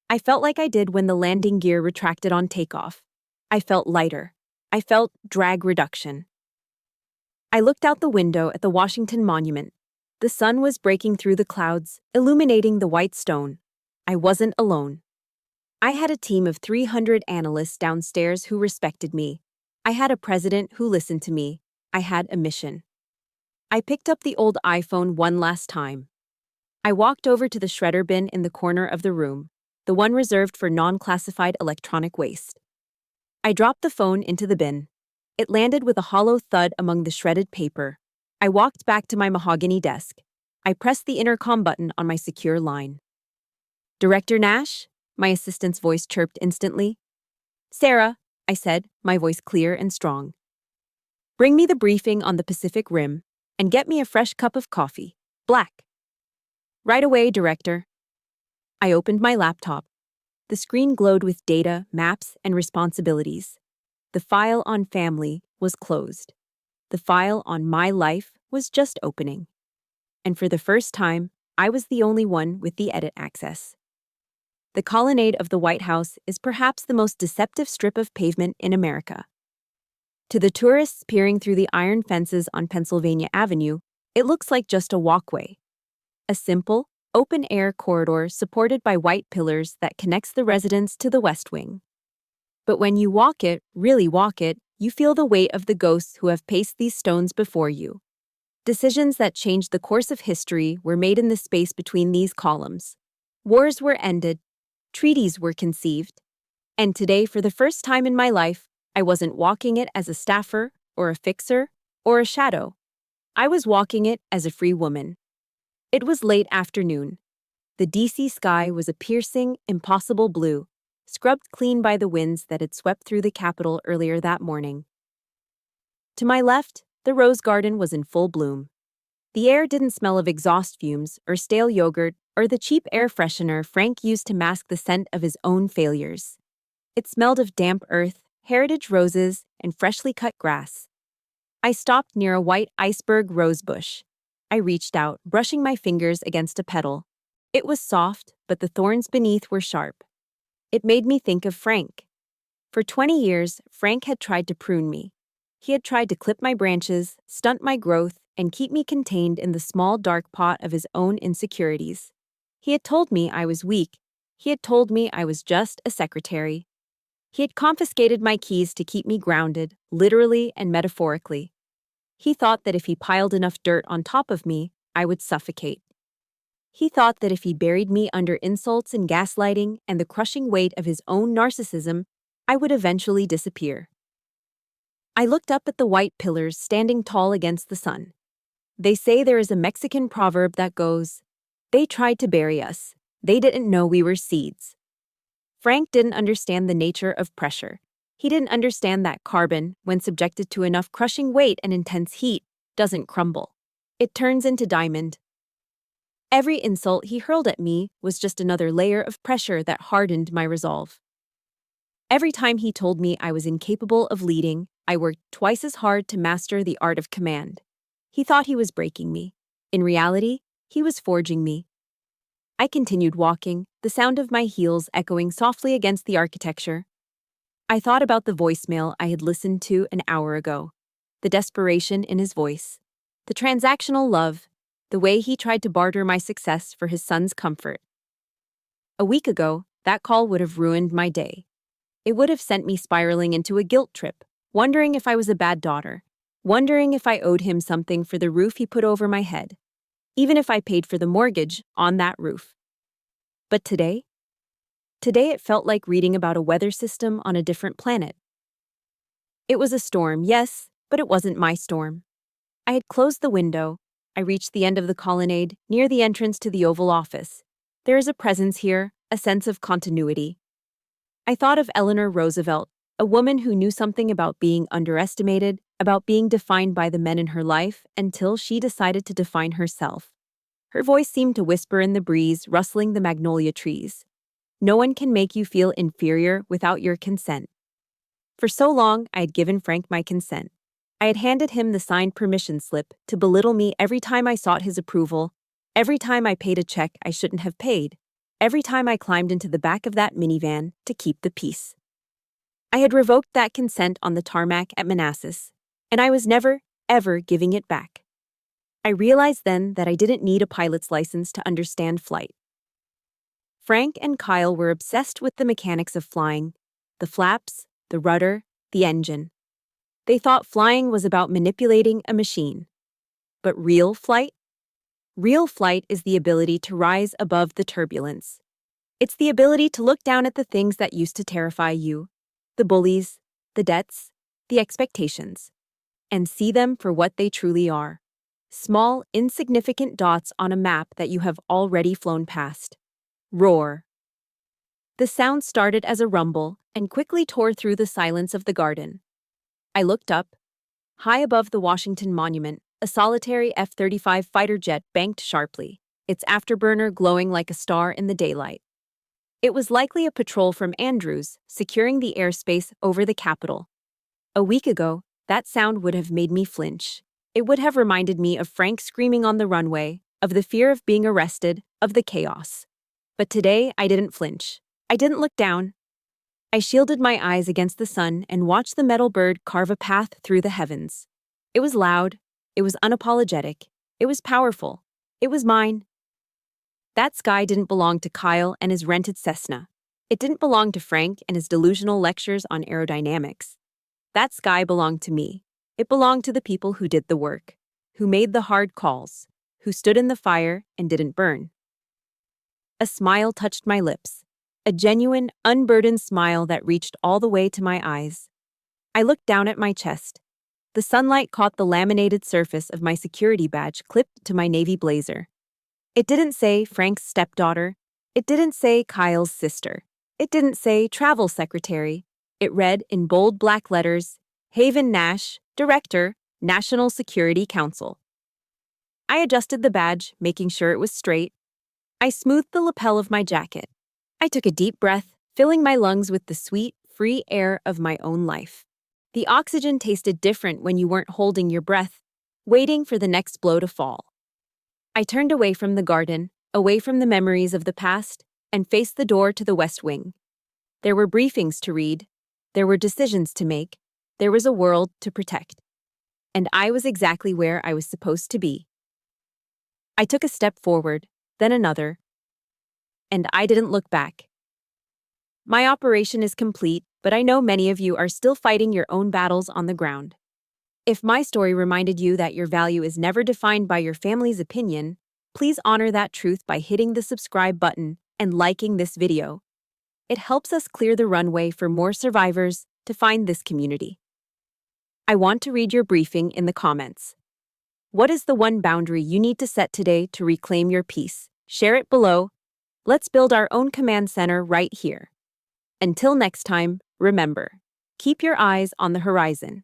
I felt like I did when the landing gear retracted on takeoff. I felt lighter. I felt drag reduction. I looked out the window at the Washington Monument. The sun was breaking through the clouds, illuminating the white stone. I wasn't alone. I had a team of 300 analysts downstairs who respected me. I had a president who listened to me. I had a mission. I picked up the old iPhone one last time. I walked over to the shredder bin in the corner of the room, the one reserved for non-classified electronic waste. I dropped the phone into the bin. It landed with a hollow thud among the shredded paper. I walked back to my mahogany desk. I pressed the intercom button on my secure line. "Director Nash?" My assistant's voice chirped instantly. "Sarah," I said, my voice clear and strong. "Bring me the briefing on the Pacific Rim, and get me a fresh cup of coffee. Black." "Right away, Director." I opened my laptop. The screen glowed with data, maps, and responsibilities. The file on family was closed. The file on my life was just opening. And for the first time, I was the only one with the edit access. The colonnade of the White House is perhaps the most deceptive strip of pavement in America. To the tourists peering through the iron fences on Pennsylvania Avenue, it looks like just a walkway. A simple, open-air corridor supported by white pillars that connects the residence to the West Wing. But when you walk it, really walk it, you feel the weight of the ghosts who have paced these stones before you. Decisions that changed the course of history were made in the space between these columns. Wars were ended. Treaties were conceived. And today, for the first time in my life, I wasn't walking it as a staffer, or a fixer, or a shadow. I was walking it as a free woman. It was late afternoon. The DC sky was a piercing, impossible blue, scrubbed clean by the winds that had swept through the Capitol earlier that morning. To my left, the rose garden was in full bloom. The air didn't smell of exhaust fumes or stale yogurt or the cheap air freshener Frank used to mask the scent of his own failures. It smelled of damp earth, heritage roses, and freshly cut grass. I stopped near a white iceberg rose bush. I reached out, brushing my fingers against a petal. It was soft, but the thorns beneath were sharp. It made me think of Frank. For 20 years, Frank had tried to prune me. He had tried to clip my branches, stunt my growth, and keep me contained in the small dark pot of his own insecurities. He had told me I was weak. He had told me I was just a secretary. He had confiscated my keys to keep me grounded, literally and metaphorically. He thought that if he piled enough dirt on top of me, I would suffocate. He thought that if he buried me under insults and gaslighting and the crushing weight of his own narcissism, I would eventually disappear. I looked up at the white pillars standing tall against the sun. They say there is a Mexican proverb that goes, "They tried to bury us. They didn't know we were seeds." Frank didn't understand the nature of pressure. He didn't understand that carbon, when subjected to enough crushing weight and intense heat, doesn't crumble. It turns into diamond. Every insult he hurled at me was just another layer of pressure that hardened my resolve. Every time he told me I was incapable of leading, I worked twice as hard to master the art of command. He thought he was breaking me. In reality, he was forging me. I continued walking, the sound of my heels echoing softly against the architecture. I thought about the voicemail I had listened to an hour ago, the desperation in his voice, the transactional love, the way he tried to barter my success for his son's comfort. A week ago, that call would have ruined my day. It would have sent me spiraling into a guilt trip, wondering if I was a bad daughter, wondering if I owed him something for the roof he put over my head, even if I paid for the mortgage on that roof. But today it felt like reading about a weather system on a different planet. It was a storm, yes, but it wasn't my storm. I had closed the window. I reached the end of the colonnade, near the entrance to the Oval Office. There is a presence here, a sense of continuity. I thought of Eleanor Roosevelt, a woman who knew something about being underestimated, about being defined by the men in her life, until she decided to define herself. Her voice seemed to whisper in the breeze, rustling the magnolia trees. No one can make you feel inferior without your consent. For so long, I had given Frank my consent. I had handed him the signed permission slip to belittle me every time I sought his approval, every time I paid a check I shouldn't have paid, every time I climbed into the back of that minivan to keep the peace. I had revoked that consent on the tarmac at Manassas, and I was never, ever giving it back. I realized then that I didn't need a pilot's license to understand flight. Frank and Kyle were obsessed with the mechanics of flying, the flaps, the rudder, the engine. They thought flying was about manipulating a machine. But real flight? Real flight is the ability to rise above the turbulence. It's the ability to look down at the things that used to terrify you, the bullies, the debts, the expectations, and see them for what they truly are. Small, insignificant dots on a map that you have already flown past. Roar. The sound started as a rumble and quickly tore through the silence of the garden. I looked up. High above the Washington Monument, a solitary F-35 fighter jet banked sharply, its afterburner glowing like a star in the daylight. It was likely a patrol from Andrews, securing the airspace over the Capitol. A week ago, that sound would have made me flinch. It would have reminded me of Frank screaming on the runway, of the fear of being arrested, of the chaos. But today, I didn't flinch. I didn't look down. I shielded my eyes against the sun and watched the metal bird carve a path through the heavens. It was loud. It was unapologetic. It was powerful. It was mine. That sky didn't belong to Kyle and his rented Cessna. It didn't belong to Frank and his delusional lectures on aerodynamics. That sky belonged to me. It belonged to the people who did the work, who made the hard calls, who stood in the fire and didn't burn. A smile touched my lips, a genuine, unburdened smile that reached all the way to my eyes. I looked down at my chest. The sunlight caught the laminated surface of my security badge clipped to my navy blazer. It didn't say Frank's stepdaughter. It didn't say Kyle's sister. It didn't say travel secretary. It read in bold black letters, Haven Nash, Director, National Security Council. I adjusted the badge, making sure it was straight. I smoothed the lapel of my jacket. I took a deep breath, filling my lungs with the sweet, free air of my own life. The oxygen tasted different when you weren't holding your breath, waiting for the next blow to fall. I turned away from the garden, away from the memories of the past, and faced the door to the West Wing. There were briefings to read. There were decisions to make. There was a world to protect. And I was exactly where I was supposed to be. I took a step forward, then another, and I didn't look back. My operation is complete, but I know many of you are still fighting your own battles on the ground. If my story reminded you that your value is never defined by your family's opinion, please honor that truth by hitting the subscribe button and liking this video. It helps us clear the runway for more survivors to find this community. I want to read your briefing in the comments. What is the one boundary you need to set today to reclaim your peace? Share it below. Let's build our own command center right here. Until next time, remember, keep your eyes on the horizon.